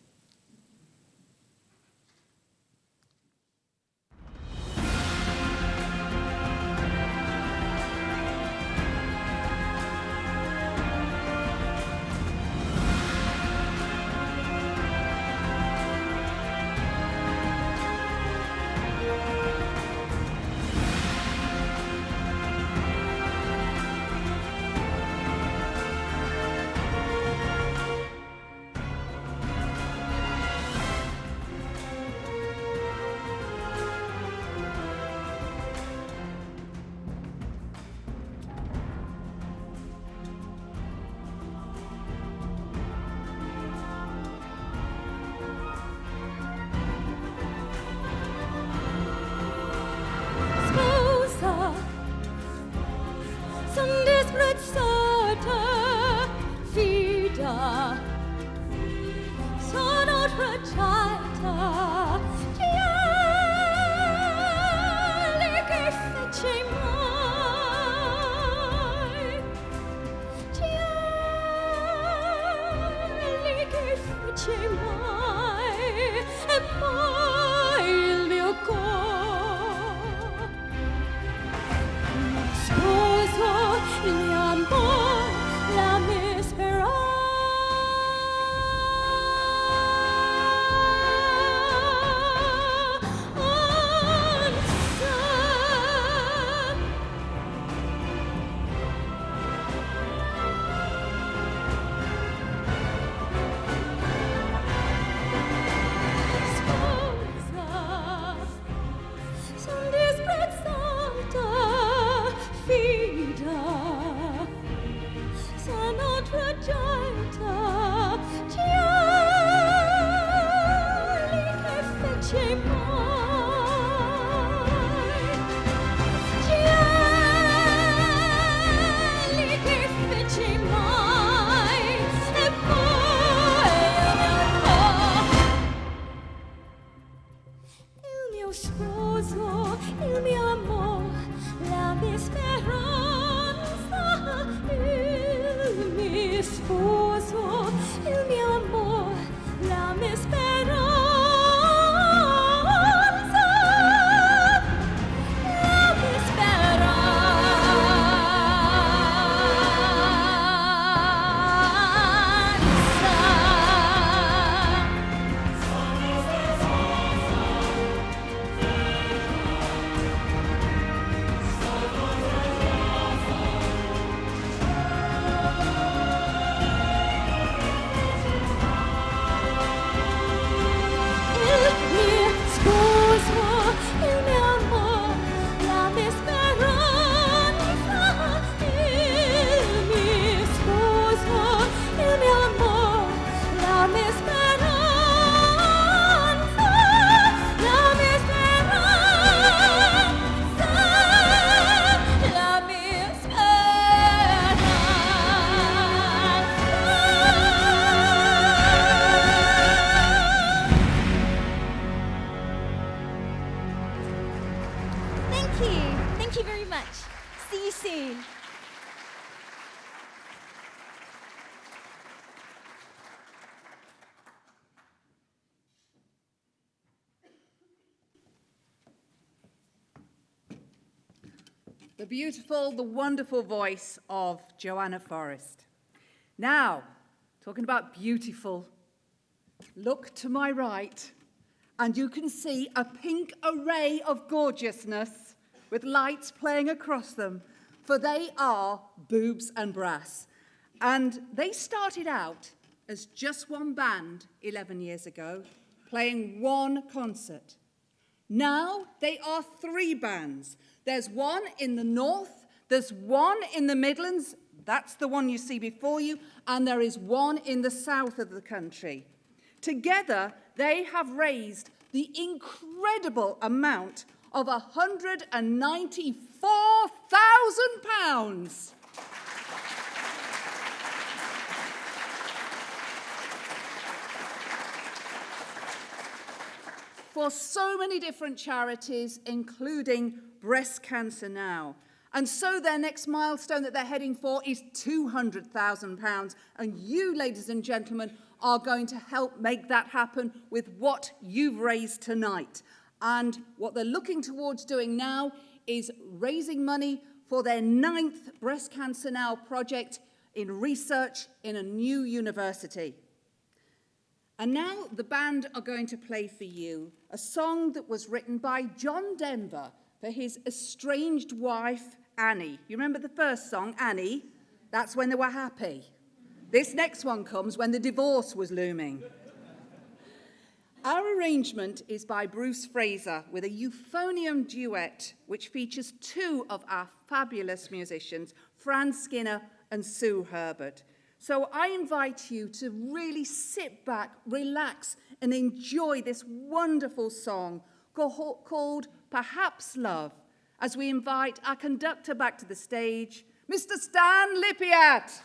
Thank you very much. See you soon. The beautiful, the wonderful voice of Joanna Forrest. Now, talking about beautiful, look to my right, and you can see a pink array of gorgeousness with lights playing across them, for they are Boobs and Brass. And they started out as just one band 11 years ago, playing one concert. Now they are 3 bands. There's one in the north, there's one in the Midlands, that's the one you see before you, and there is one in the south of the country. Together, they have raised the incredible amount of £194,000. For so many different charities, including Breast Cancer Now. And so their next milestone that they're heading for is £200,000. And you, ladies and gentlemen, are going to help make that happen with what you've raised tonight. And what they're looking towards doing now is raising money for their 9th Breast Cancer Now project in research in a new university. And now the band are going to play for you a song that was written by John Denver for his estranged wife, Annie. You remember the first song, Annie? That's when they were happy. This next one comes when the divorce was looming. Our arrangement is by Bruce Fraser with a euphonium duet which features 2 of our fabulous musicians, Fran Skinner and Sue Herbert. So I invite you to really sit back, relax, and enjoy this wonderful song called Perhaps Love, as we invite our conductor back to the stage, Mr. Stan Lippiatt.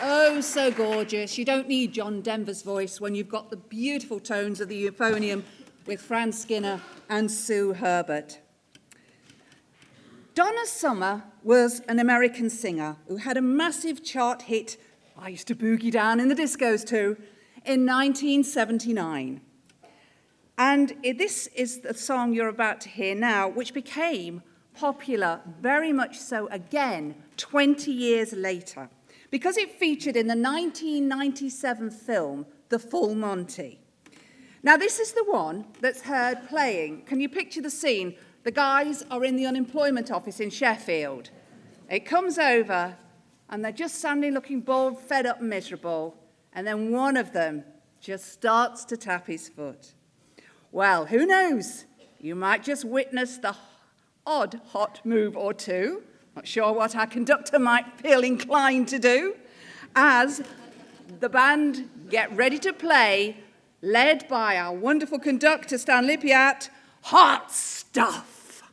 Oh, so gorgeous. You don't need John Denver's voice when you've got the beautiful tones of the euphonium with Fran Skinner and Sue Herbert. Donna Summer was an American singer who had a massive chart hit, I used to boogie down in the discos too, in 1979. And this is the song you're about to hear now, which became popular very much so again 20 years later, because it featured in the 1997 film, The Full Monty. Now, this is the one that's heard playing. Can you picture the scene? The guys are in the unemployment office in Sheffield. It comes over, and they're just standing looking bored, fed up, and miserable, and then one of them just starts to tap his foot. Well, who knows? You might just witness the odd hot move or two. Not sure what our conductor might feel inclined to do, as the band get ready to play, led by our wonderful conductor, Stan Lippiatt, Hot Stuff.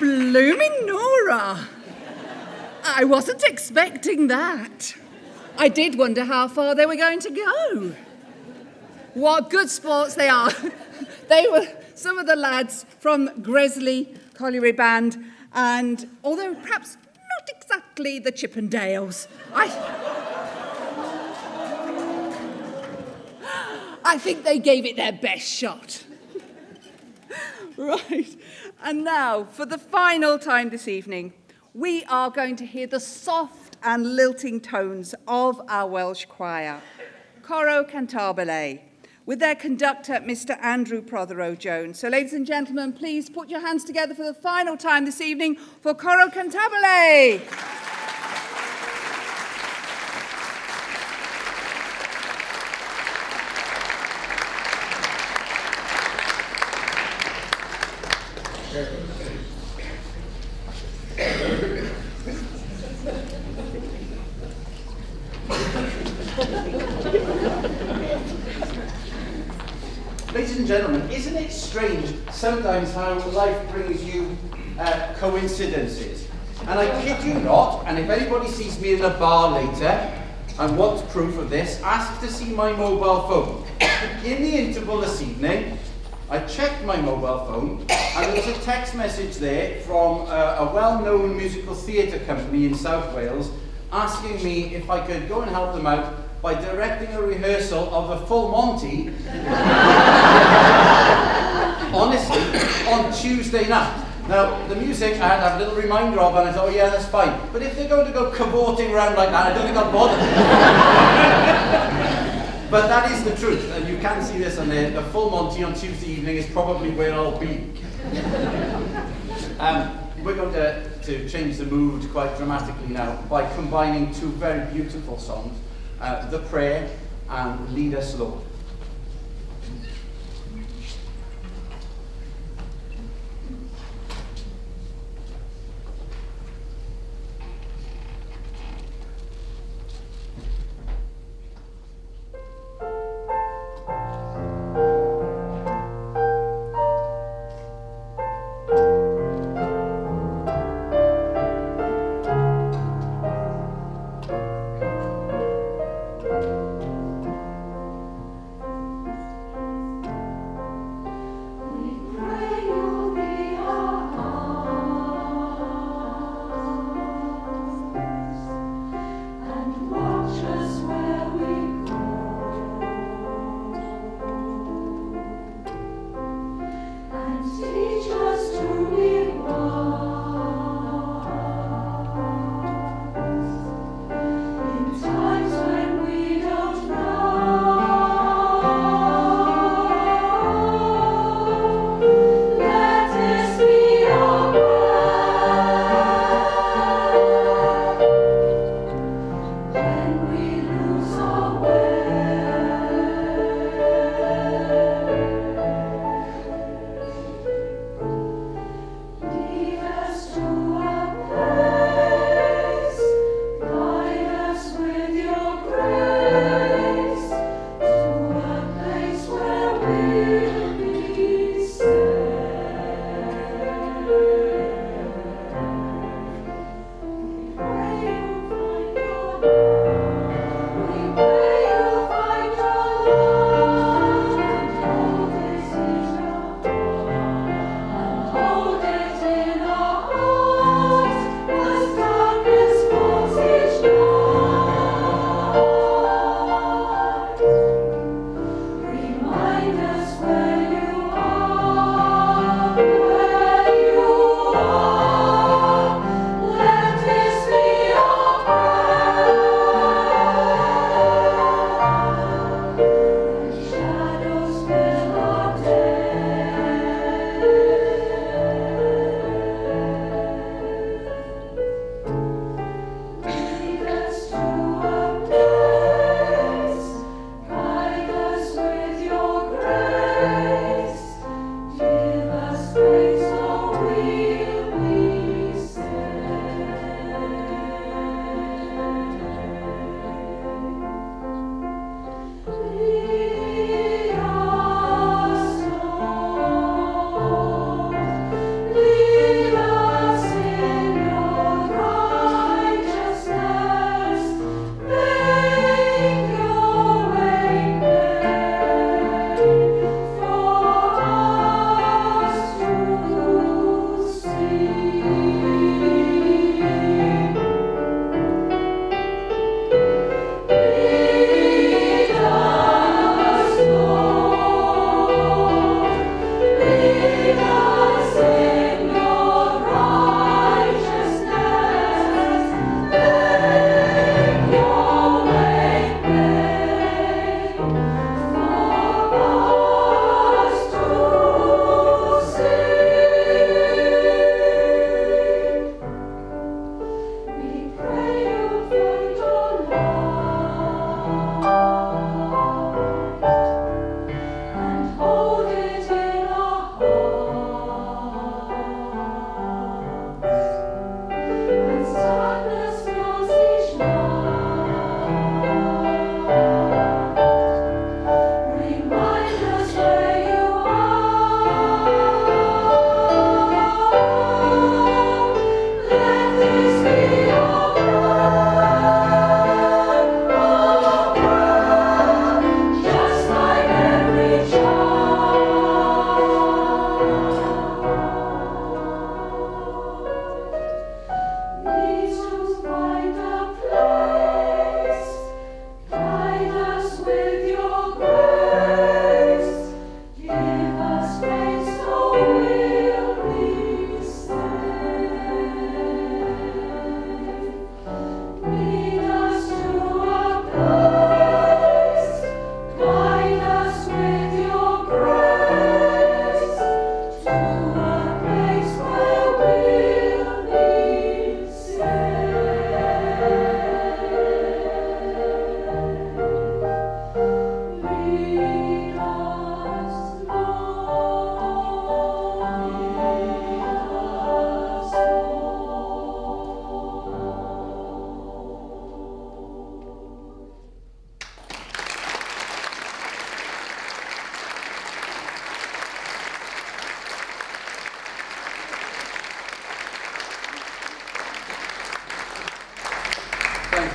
Blooming Nora! I wasn't expecting that. I did wonder how far they were going to go. What good sports they are. They were some of the lads from Gresley Colliery Band, and although perhaps not exactly the Chippendales, I think they gave it their best shot. Right, and now, for the final time this evening, we are going to hear the soft and lilting tones of our Welsh choir, Coro Cantabile, with their conductor, Mr. Andrew Prothero-Jones. So, ladies and gentlemen, please put your hands together for the final time this evening for Coro Cantabile. Ladies and gentlemen, isn't it strange sometimes how life brings you coincidences? And I kid you not, and if anybody sees me in the bar later and wants proof of this, ask to see my mobile phone. In the interval this evening, I checked my mobile phone and there was a text message there from a well-known musical theatre company in South Wales asking me if I could go and help them out by directing a rehearsal of a full Monty, honestly, on Tuesday night. Now, the music I had to have a little reminder of, and I thought, oh yeah, that's fine. But if they're going to go cavorting around like that, I don't think I'll bother. But that is the truth, and you can see this on there. The full Monty on Tuesday evening is probably where I'll be. We're going to change the mood quite dramatically now by combining two very beautiful songs. The Prayer and Lead Us, Lord.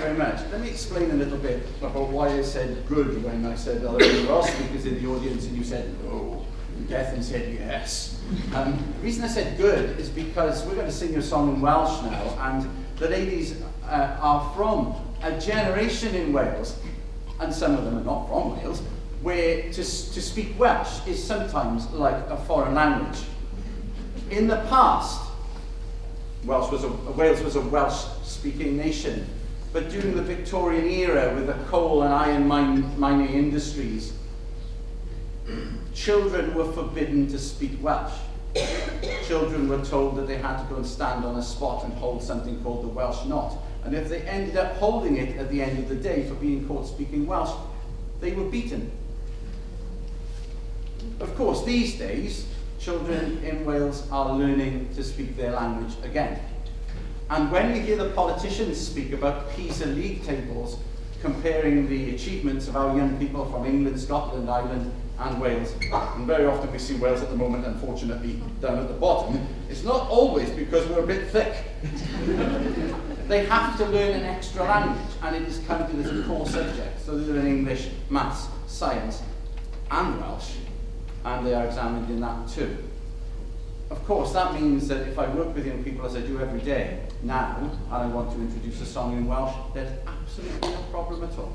very much. Let me explain a little bit about why I said good when I said are there any Welsh speakers in the audience and you said no. Gethin said yes. The reason I said good is because we're going to sing a song in Welsh now, and the ladies are from a generation in Wales, and some of them are not from Wales, where to speak Welsh is sometimes like a foreign language. In the past, Wales was a Welsh-speaking nation, but during the Victorian era, with the coal and iron mining industries, children were forbidden to speak Welsh. Children were told that they had to go and stand on a spot and hold something called the Welsh knot. And if they ended up holding it at the end of the day for being caught speaking Welsh, they were beaten. Of course, these days, children in Wales are learning to speak their language again. And when we hear the politicians speak about PISA league tables, comparing the achievements of our young people from England, Scotland, Ireland, and Wales, and very often we see Wales at the moment, unfortunately, down at the bottom, it's not always because we're a bit thick. They have to learn an extra language, and it is counted as a core subject. So they learn English, maths, science, and Welsh, and they are examined in that too. Of course, that means that if I work with young people as I do every day now, and I want to introduce a song in Welsh, there's absolutely no problem at all.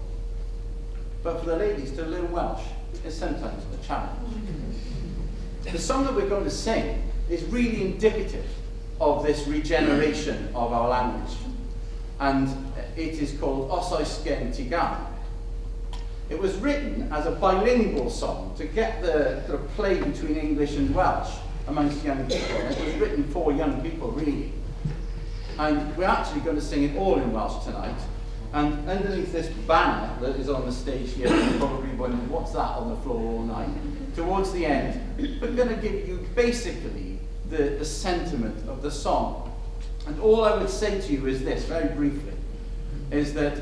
But for the ladies to learn Welsh is sometimes a challenge. The song that we're going to sing is really indicative of this regeneration of our language. And it is called Os Oes Gen Ti Gan. It was written as a bilingual song to get the play between English and Welsh amongst young people. And it was written for young people, really. And we're actually going to sing it all in Welsh tonight. And underneath this banner that is on the stage here, you're probably wondering, what's that on the floor all night? Towards the end, we're going to give you basically the sentiment of the song. And all I would say to you is this, very briefly, is that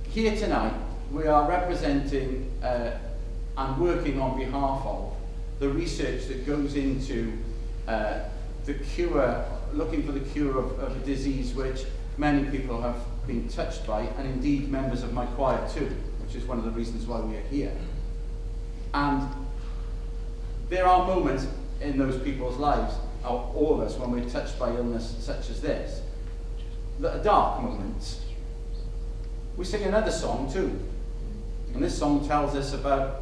here tonight, we are representing and working on behalf of the research that goes into the cure, looking for the cure of a disease which many people have been touched by, and indeed members of my choir too, which is one of the reasons why we are here. And there are moments in those people's lives, all of us, when we're touched by illness such as this, that are dark moments. We sing another song too, and this song tells us about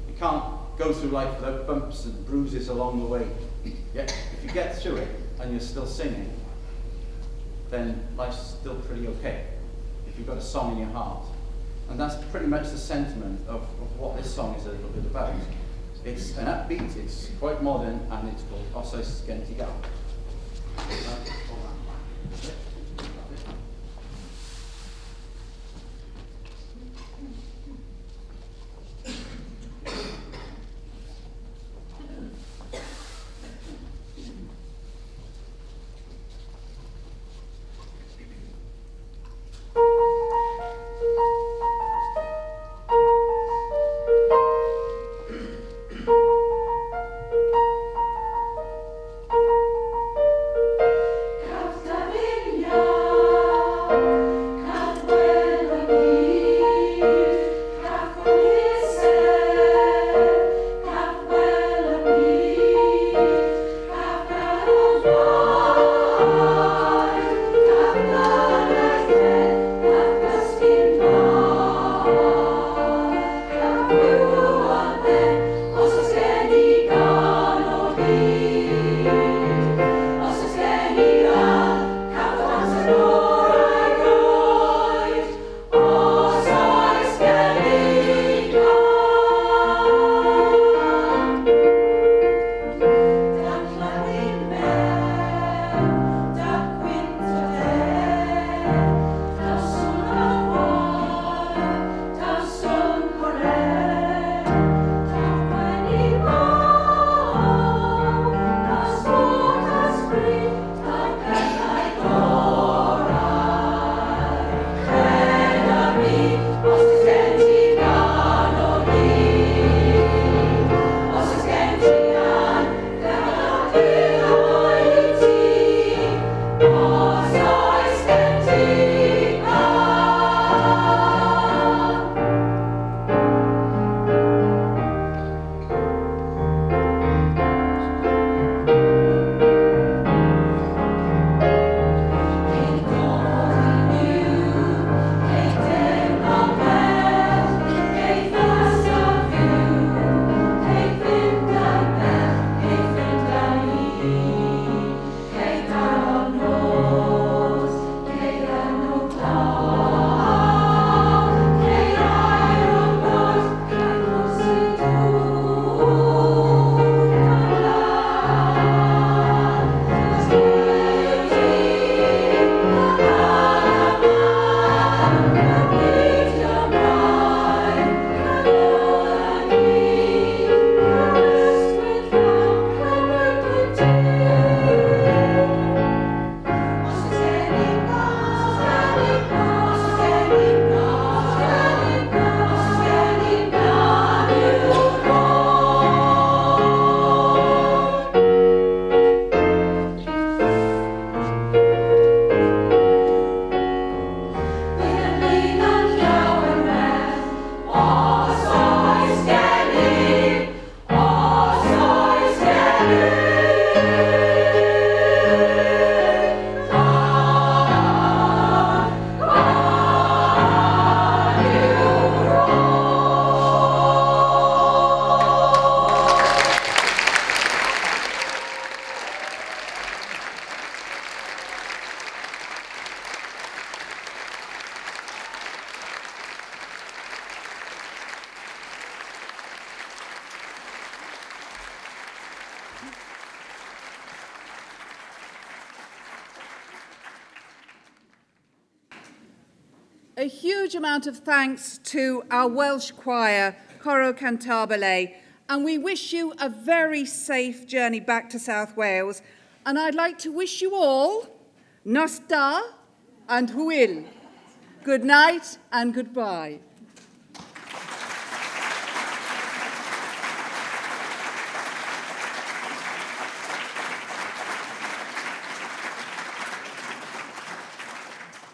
you can't go through life without bumps and bruises along the way. Yet if you get through it and you're still singing, then life's still pretty okay, if you've got a song in your heart. And that's pretty much the sentiment of what this song is a little bit about. It's an upbeat, it's quite modern, and it's called Os Oes Gen Ti Gan. a huge amount of thanks to our Welsh choir, Coro Cantabile, and we wish you a very safe journey back to South Wales. And I'd like to wish you all Nos Da and Hwyl. Good night and goodbye.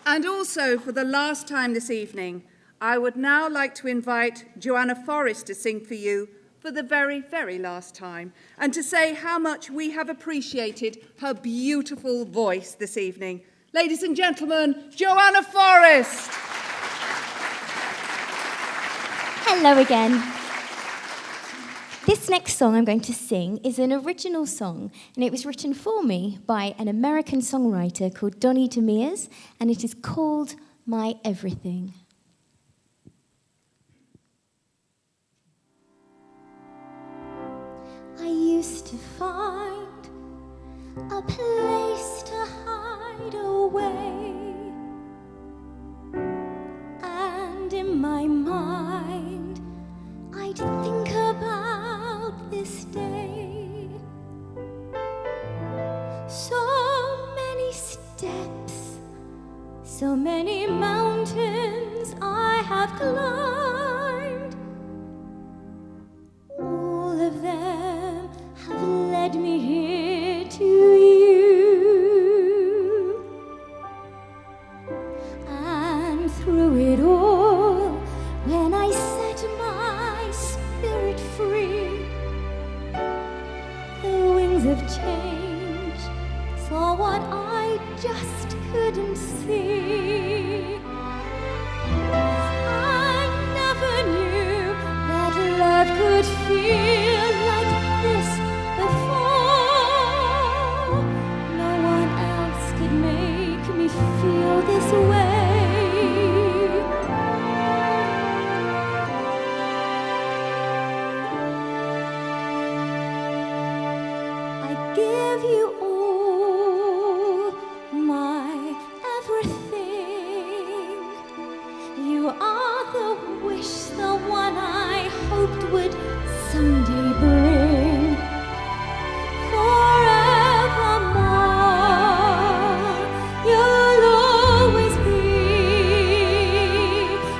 And also, for the last time this evening, I would now like to invite Joanna Forrest to sing for you for the very, very last time, and to say how much we have appreciated her beautiful voice this evening. Ladies and gentlemen, Joanna Forrest. Hello again. This next song I'm going to sing is an original song, and it was written for me by an American songwriter called Donny Demers, and it is called My Everything. I used to find a place to hide away, and in my mind I'd think about this day. So many steps, so many mountains I have climbed. All of them have led me here to you. And through it all, when I set my spirit free, the wings of change saw what I just couldn't see. I never knew that love could feel like this before. No one else could make me feel this way. I give you all my everything. You are the wish, the one I hoped would someday bring. Forevermore, you'll always be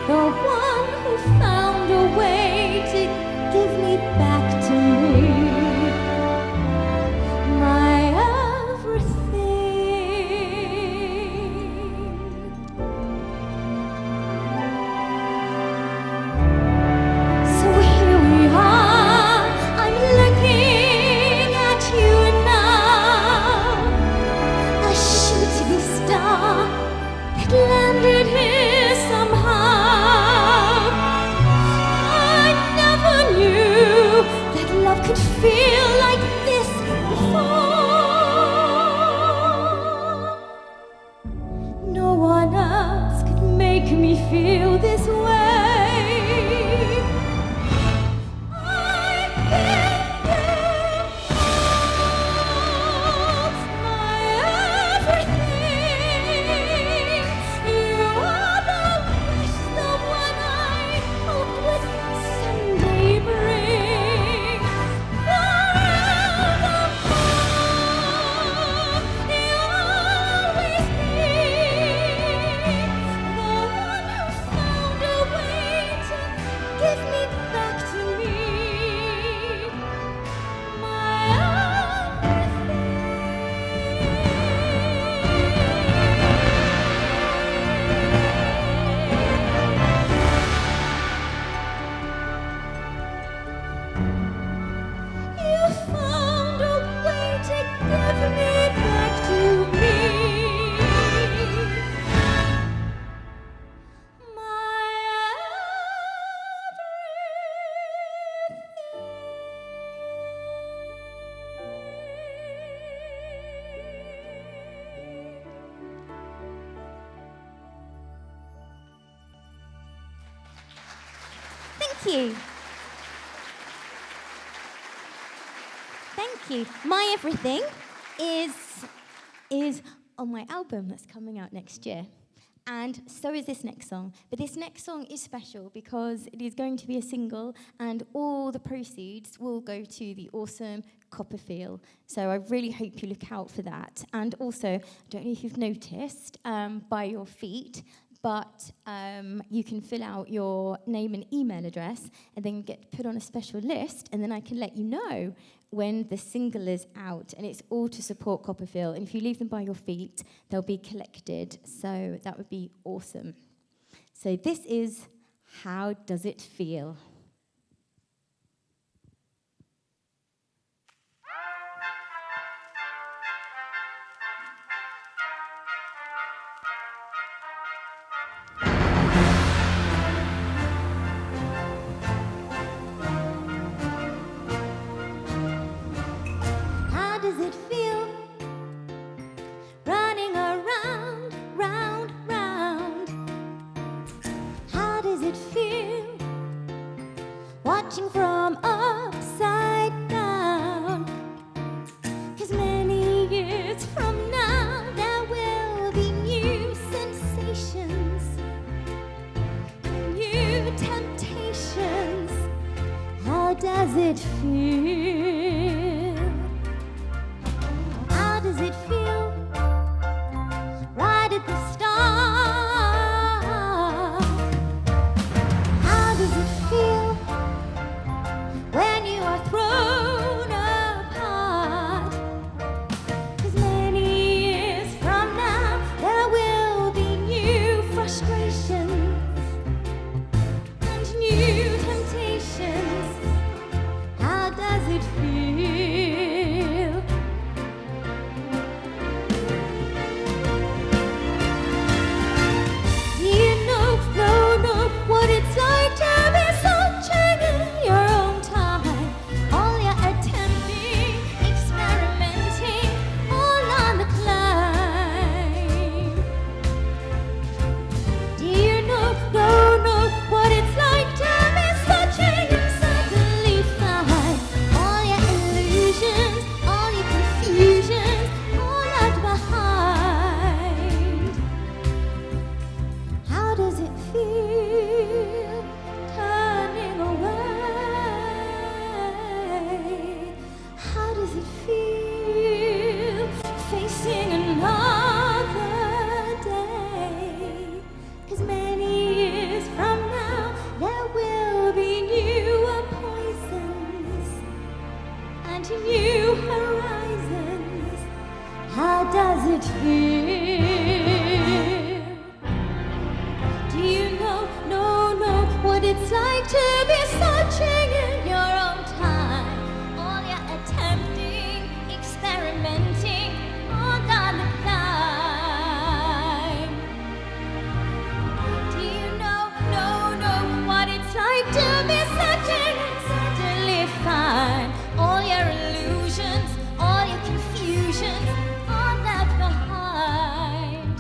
the one who found a way to give me back to me. My everything. So here we are, I'm looking at you now, a shooting star that landed here somehow. I never knew that love could feel like this before. No one else could make me feel this way. Thank you. Thank you. My Everything is on my album that's coming out next year. And so is this next song. But this next song is special because it is going to be a single, and all the proceeds will go to the awesome Copperfield. So I really hope you look out for that. And also, I don't know if you've noticed by your feet, but you can fill out your name and email address and then get put on a special list, and then I can let you know when the single is out, and it's all to support Copperfield. And if you leave them by your feet, they'll be collected. So that would be awesome. So this is How Does It Feel? How does it feel running around, round, round? How does it feel watching from upside down? 'Cause many years from now there will be new sensations, new temptations. How does it feel? How does it feel right at the start? How does it feel when you are thrown apart? 'Cause many years from now there will be new frustrations and new temptations. How does it feel? Do you know what it's like to be searching in your own time? All you're attempting, experimenting, all on the climb. Do you know what it's like to be searching and suddenly find all your illusions, all your confusions, all left behind? How does it feel turning away? How does it feel facing another day? 'Cause many years from now there will be newer poisons and new horizons. How does it feel? Do you know what it's like to be searching in your own time? All you're attempting, experimenting, all on the climb. Do you know what it's like to be searching and suddenly find all your illusions, all your confusions, all left behind?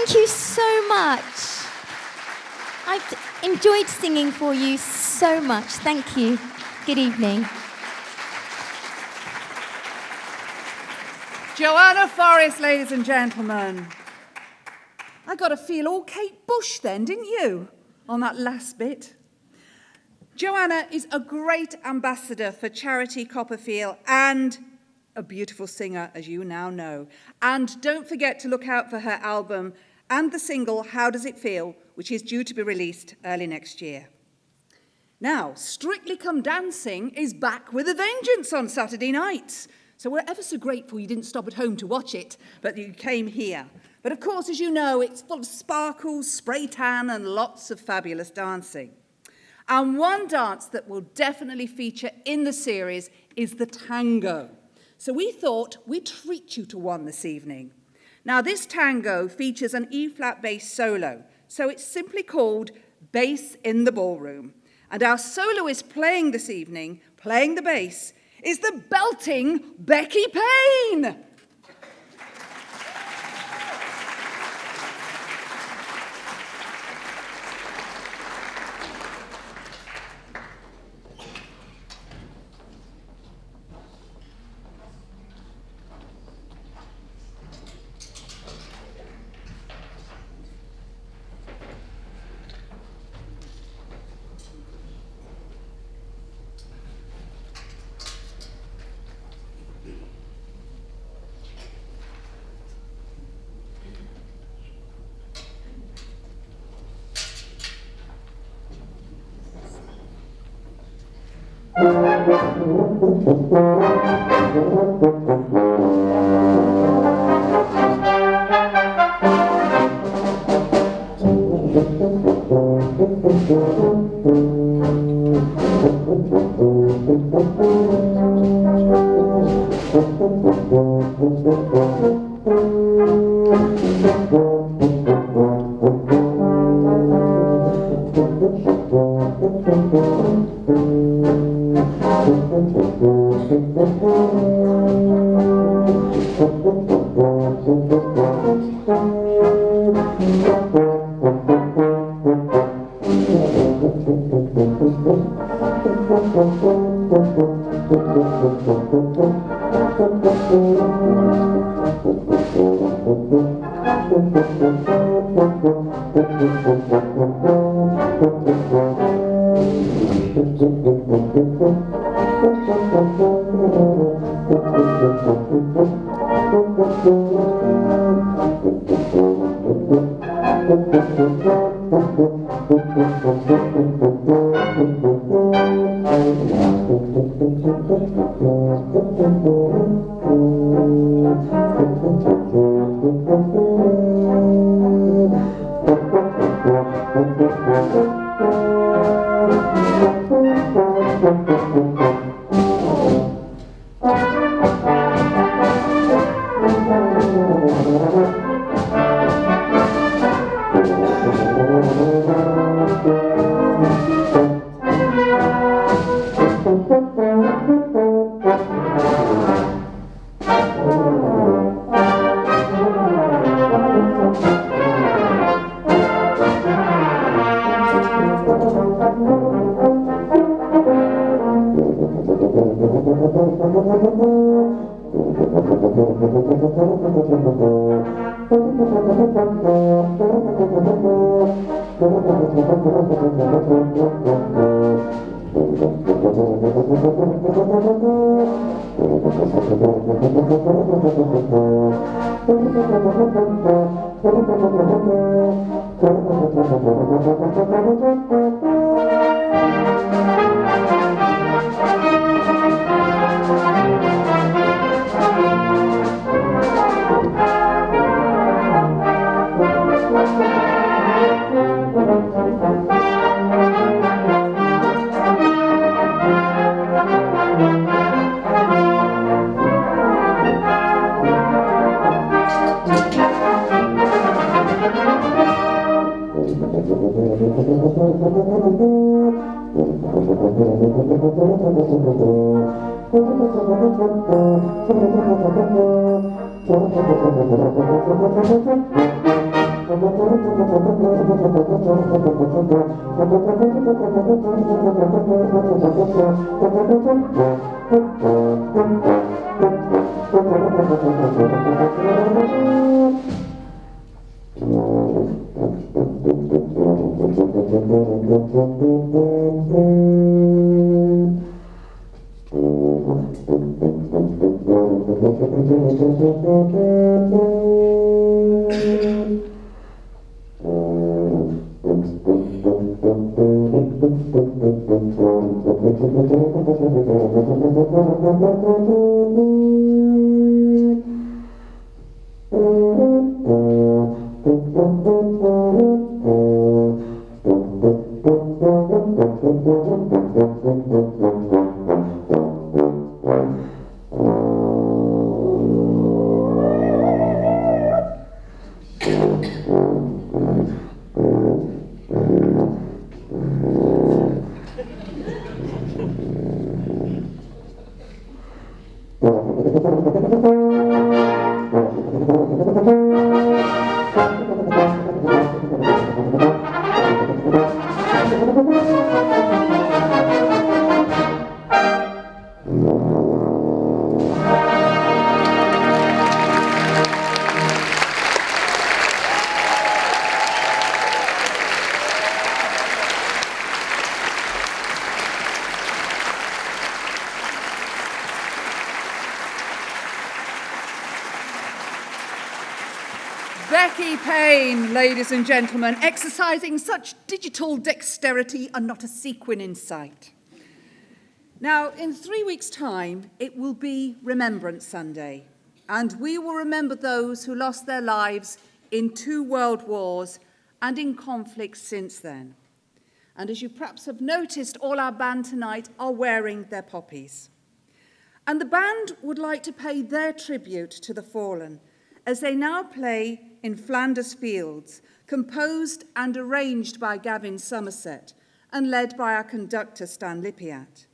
Thank you so much. I've enjoyed singing for you so much. Thank you. Good evening. Joanna Forrest, ladies and gentlemen. I got to feel all Kate Bush then, didn't you, on that last bit? Joanna is a great ambassador for Charity Copperfield and a beautiful singer, as you now know. And don't forget to look out for her album and the single, How Does It Feel?, which is due to be released early next year. Now, Strictly Come Dancing is back with a vengeance on Saturday nights. So we're ever so grateful you didn't stop at home to watch it, but you came here. But of course, as you know, it's full of sparkles, spray tan, and lots of fabulous dancing. And one dance that will definitely feature in the series is the tango. So we thought we'd treat you to one this evening. Now, this tango features an E-flat bass solo, so it's simply called Bass in the Ballroom. And our soloist playing this evening, playing the bass, is the belting Becky Payne. Becky Payne, ladies and gentlemen, exercising such digital dexterity and not a sequin in sight. Now, in 3 weeks' time, it will be Remembrance Sunday, and we will remember those who lost their lives in 2 world wars and in conflicts since then. And as you perhaps have noticed, all our band tonight are wearing their poppies. And the band would like to pay their tribute to the fallen as they now play in Flanders Fields, composed and arranged by Gavin Somerset and led by our conductor Stan Lippiatt.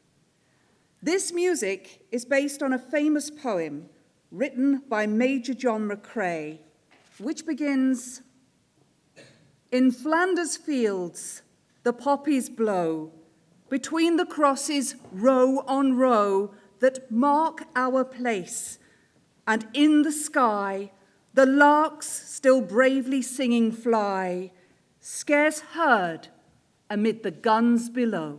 This music is based on a famous poem written by Major John McCrae, which begins, "In Flanders Fields the poppies blow, between the crosses row on row that mark our place, and in the sky the larks still bravely singing fly, scarce heard amid the guns below."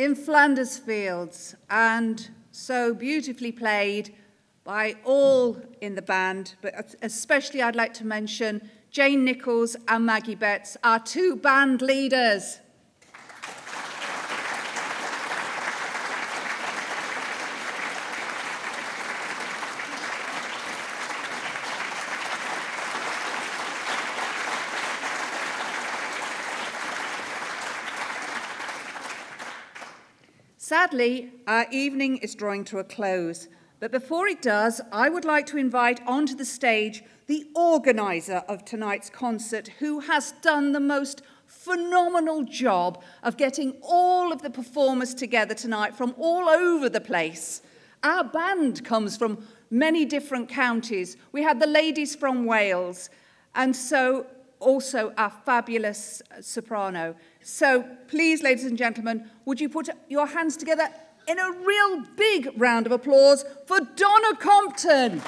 in Flanders Fields, and so beautifully played by all in the band, but especially I'd like to mention Jane Nichols and Maggie Betts, our two band leaders. Sadly, our evening is drawing to a close, but before it does, I would like to invite onto the stage the organiser of tonight's concert, who has done the most phenomenal job of getting all of the performers together tonight from all over the place. Our band comes from many different counties. We had the ladies from Wales, and so also our fabulous soprano. So please, ladies and gentlemen, would you put your hands together in a real big round of applause for Donna Compton.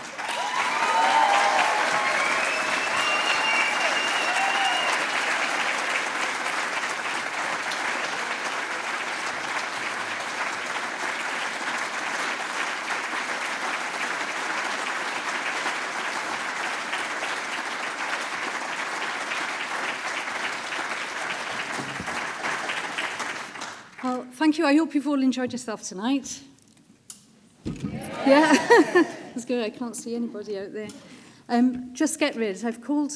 Well, thank you. I hope you've all enjoyed yourself tonight. Yeah, that's good. I can't see anybody out there. Just Get Rid. I've called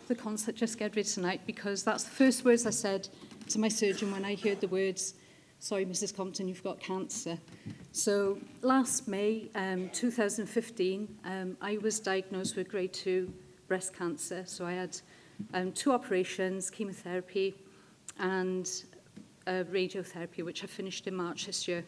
the concert Just Get Rid tonight because that's the first words I said to my surgeon when I heard the words, "Sorry, Mrs. Compton, you've got cancer." So last May 2015, I was diagnosed with grade 2 breast cancer. So I had 2 operations, chemotherapy, and radiotherapy, which I finished in March this year.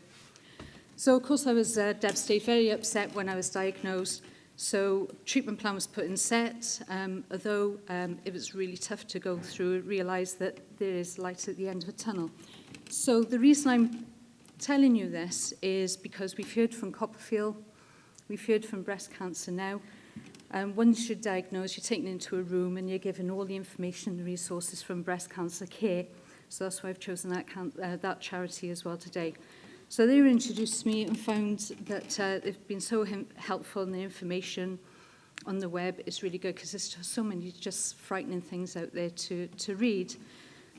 So, of course, I was devastated, very upset when I was diagnosed. So, treatment plan was put in set, although it was really tough to go through, realise that there is light at the end of a tunnel. So, the reason I'm telling you this is because we've heard from Copperfield, we've heard from breast cancer now. Once you're diagnosed, you're taken into a room and you're given all the information and the resources from breast cancer care. So that's why I've chosen that charity as well today. So they introduced me and found that they've been so helpful, and the information on the web is really good because there's just so many just frightening things out there to read.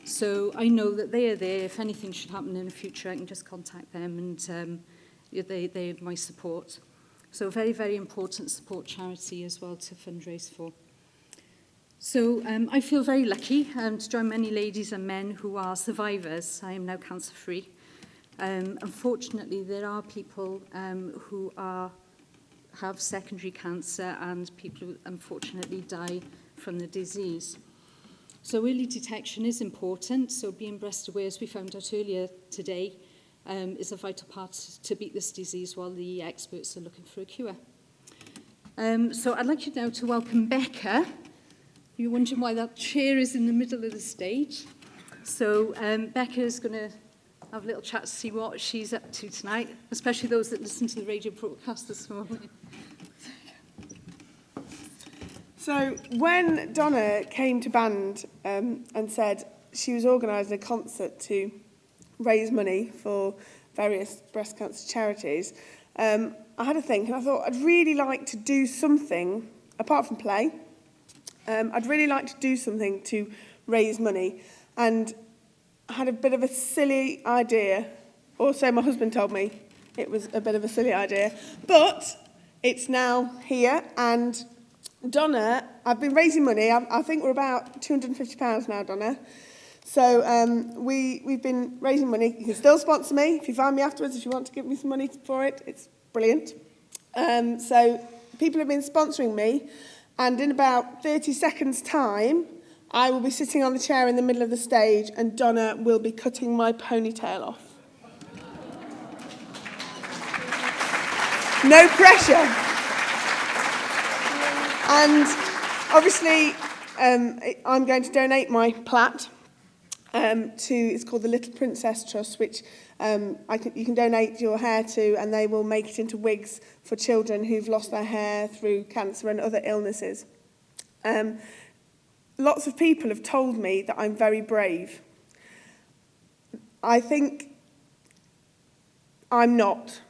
So I know that they are there. If anything should happen in the future, I can just contact them, and they have my support. So very, very important support charity as well to fundraise for. So I feel very lucky to join many ladies and men who are survivors. I am now cancer-free. Unfortunately, there are people who have secondary cancer and people who unfortunately die from the disease. So early detection is important. So being breast aware, as we found out earlier today, is a vital part to beat this disease while the experts are looking for a cure. So I'd like you now to welcome Becca. You're wondering why that chair is in the middle of the stage. So Becca is going to have a little chat to see what she's up to tonight, especially those that listen to the radio broadcast this morning. So when Donna came to band and said she was organising a concert to raise money for various breast cancer charities, I had a think and I thought I'd really like to do something, apart from play, I'd really like to do something to raise money. And I had a bit of a silly idea. Also, my husband told me it was a bit of a silly idea. But it's now here. And Donna, I've been raising money. I think we're about £250 now, Donna. So we've been raising money. You can still sponsor me. If you find me afterwards, if you want to give me some money for it, it's brilliant. So people have been sponsoring me. And in about 30 seconds' time, I will be sitting on the chair in the middle of the stage and Donna will be cutting my ponytail off. No pressure. And obviously, I'm going to donate my plait it's called the Little Princess Trust, which you can donate your hair to, and they will make it into wigs for children who've lost their hair through cancer and other illnesses. Lots of people have told me that I'm very brave. I think I'm not.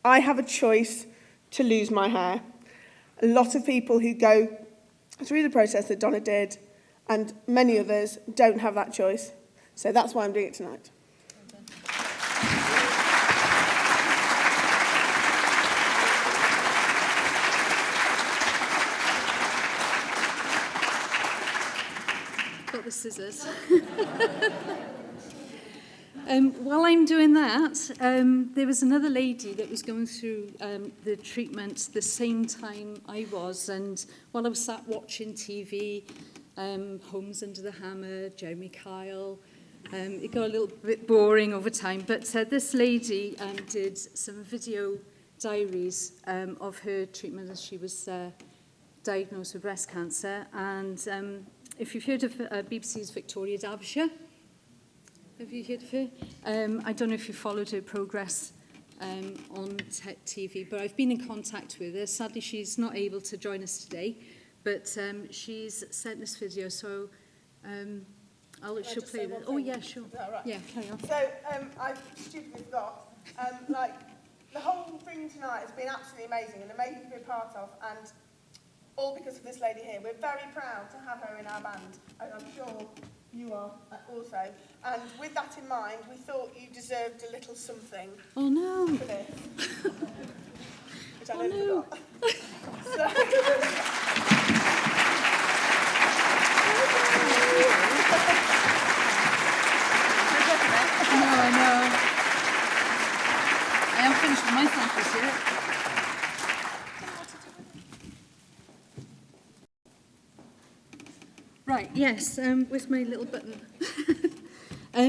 I have a choice to lose my hair. A lot of people who go through the process that Donna did, and many others, don't have that choice. So that's why I'm doing it tonight. Got the scissors. While I'm doing that, there was another lady that was going through the treatment the same time I was, and while I was sat watching TV, Homes Under the Hammer, Jeremy Kyle, it got a little bit boring over time, but this lady did some video diaries of her treatment as she was diagnosed with breast cancer, and if you've heard of BBC's Victoria Derbyshire, have you heard of her? I don't know if you followed her progress on TV, but I've been in contact with her. Sadly, she's not able to join us today, but she's sent this video, so she'll play this. Oh, yeah, sure. Is that right? Yeah, carry on. So, I stupidly forgot, the whole thing tonight has been absolutely amazing and amazing to be a part of, and all because of this lady here. We're very proud to have her in our band, and I'm sure you are also. And with that in mind, we thought you deserved a little something. Oh no! For this, which I nearly forgot. I know. I am finished with my thank yous yet. Right, yes, with my little button.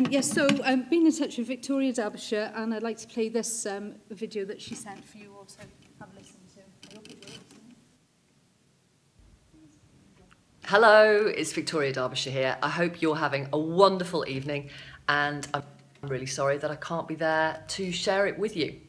Yes, so been in touch with Victoria Derbyshire, and I'd like to play this video that she sent for you all to have a listen to. I hope it works. Hello, it's Victoria Derbyshire here. I hope you're having a wonderful evening, and I'm really sorry that I can't be there to share it with you.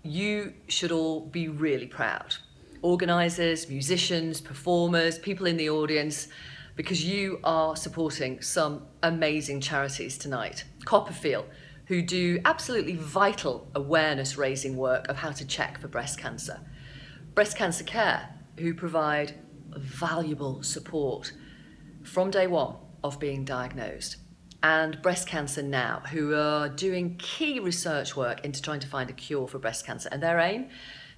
You should all be really proud. Organisers, musicians, performers, people in the audience, because you are supporting some amazing charities tonight. Copperfield, who do absolutely vital awareness-raising work of how to check for breast cancer. Breast Cancer Care, who provide valuable support from day one of being diagnosed. And Breast Cancer Now, who are doing key research work into trying to find a cure for breast cancer. And their aim,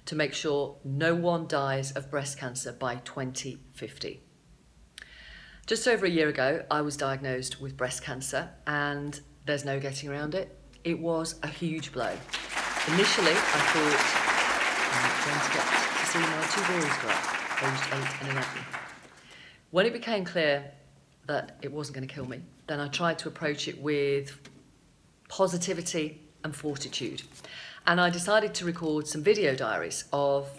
to make sure no one dies of breast cancer by 2050. Just over a year ago, I was diagnosed with breast cancer, and there's no getting around it. It was a huge blow. Initially, I thought I'm going to get to see my two boys grow up, aged 8 and 11. When it became clear that it wasn't going to kill me, then I tried to approach it with positivity and fortitude. And I decided to record some video diaries of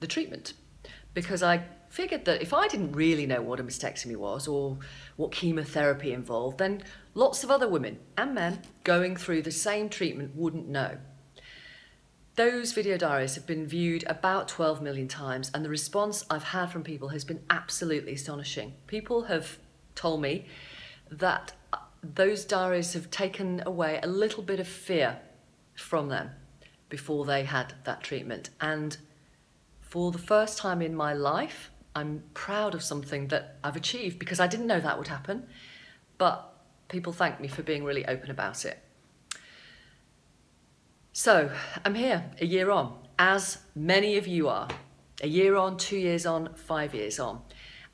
the treatment, because I figured that if I didn't really know what a mastectomy was or what chemotherapy involved, then lots of other women and men going through the same treatment wouldn't know. Those video diaries have been viewed about 12 million times, and the response I've had from people has been absolutely astonishing. People have told me that those diaries have taken away a little bit of fear from them before they had that treatment. And for the first time in my life, I'm proud of something that I've achieved, because I didn't know that would happen, but people thank me for being really open about it. So I'm here a year on, as many of you are. A year on, 2 years on, 5 years on.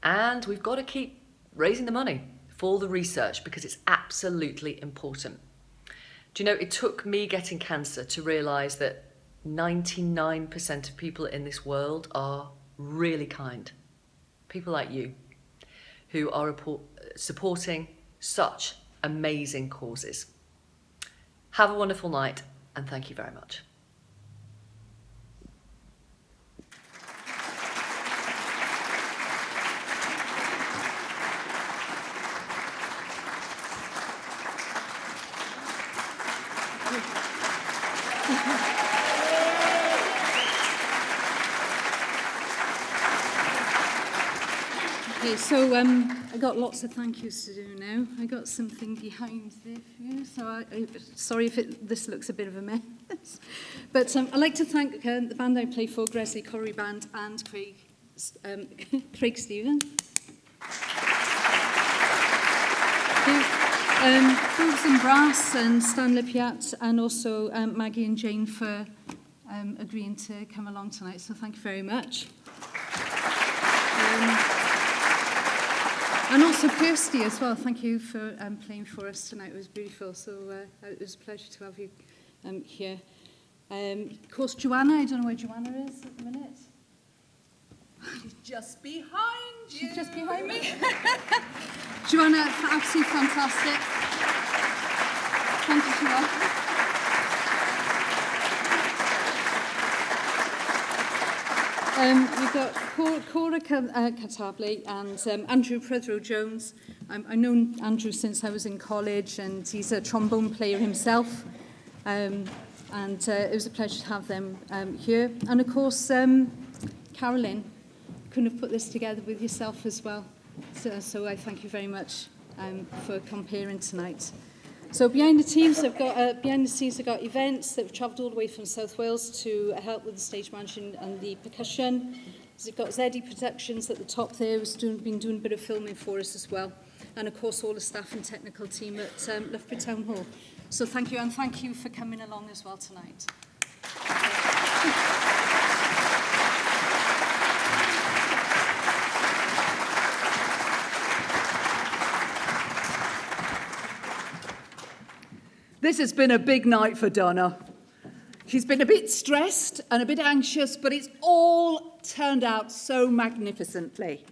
And we've got to keep raising the money for the research, because it's absolutely important. Do you know, it took me getting cancer to realise that 99% of people in this world are really kind. People like you, who are supporting such amazing causes. Have a wonderful night, and thank you very much. Okay, so I got lots of thank yous to do now. I got something behind there for you, so sorry if this looks a bit of a mess. But I'd like to thank the band I play for, Gresley Colliery Band, and Craig Stephen. Boobs and Brass and Stan Lippiat, and also Maggie and Jane for agreeing to come along tonight, so thank you very much. And also Kirsty as well, thank you for playing for us tonight. It was beautiful, so it was a pleasure to have you here. Of course, Joanna, I don't know where Joanna is at the minute. She's just behind you. She's just behind me. Joanna, absolutely fantastic. Thank you, Joanna. We've got Cora Catabli and Andrew Prethrow-Jones. I've known Andrew since I was in college, and he's a trombone player himself. And it was a pleasure to have them here. And of course, Carolyn couldn't have put this together with yourself as well. So I thank you very much for comparing tonight. So behind the scenes, I've got events that have travelled all the way from South Wales to help with the stage management and the percussion. So we've got Zeddy Productions at the top there, who's been doing a bit of filming for us as well. And of course, all the staff and technical team at Loughborough Town Hall. So thank you, and thank you for coming along as well tonight. This has been a big night for Donna. She's been a bit stressed and a bit anxious, but it's all turned out so magnificently.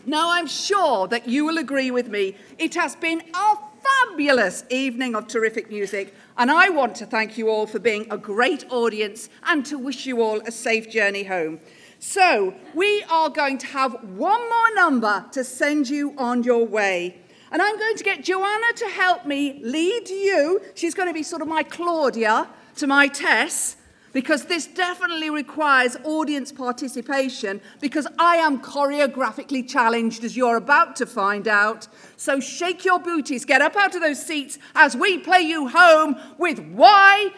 Now, I'm sure that you will agree with me. It has been a fabulous evening of terrific music, and I want to thank you all for being a great audience and to wish you all a safe journey home. So, we are going to have one more number to send you on your way. And I'm going to get Joanna to help me lead you. She's going to be sort of my Claudia to my Tess, because this definitely requires audience participation, because I am choreographically challenged, as you're about to find out. So shake your booties, get up out of those seats as we play you home with YMCA.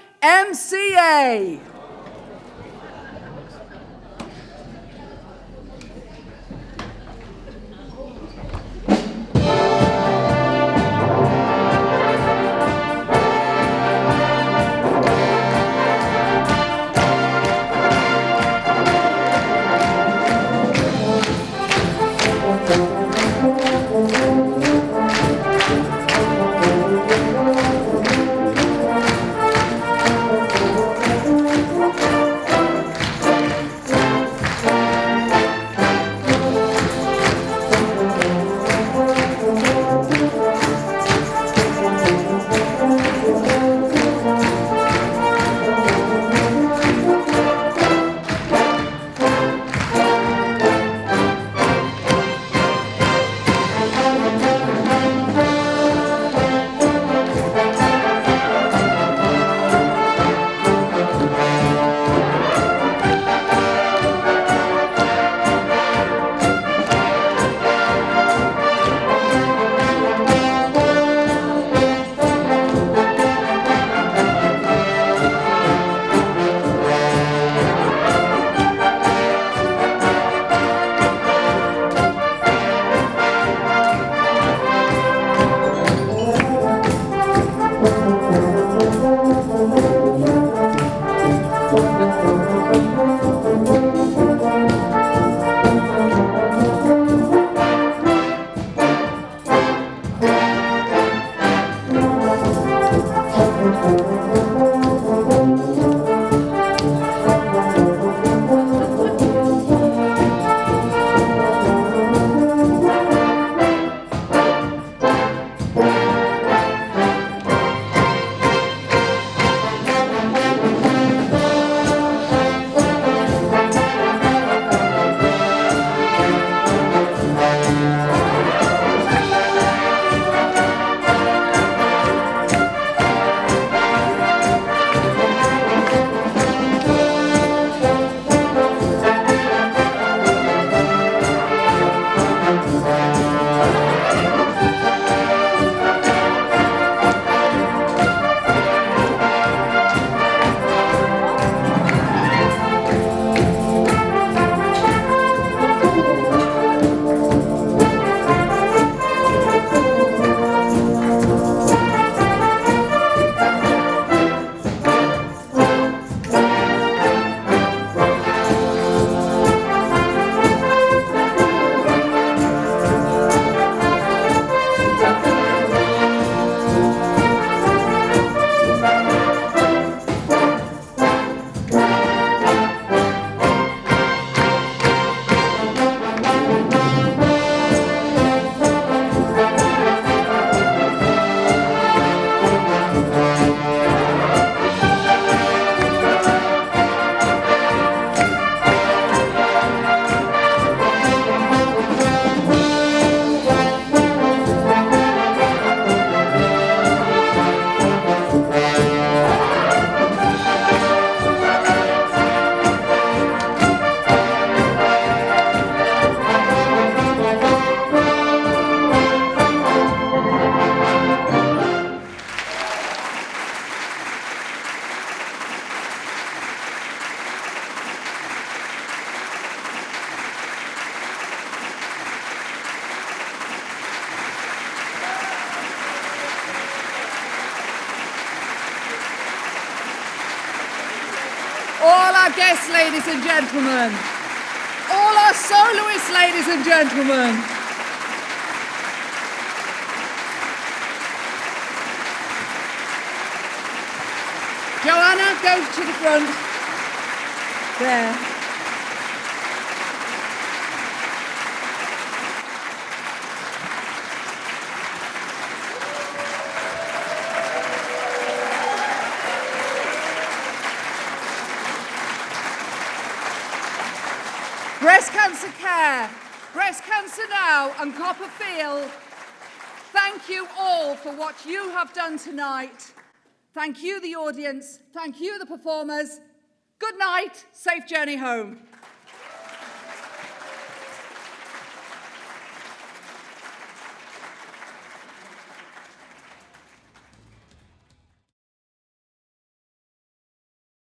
guests, ladies and gentlemen. All our soloists, ladies and gentlemen. Joanna, go to the front. There. Breast Cancer Care, Breast Cancer Now and Copperfield, thank you all for what you have done tonight. Thank you, the audience. Thank you, the performers. Good night. Safe journey home.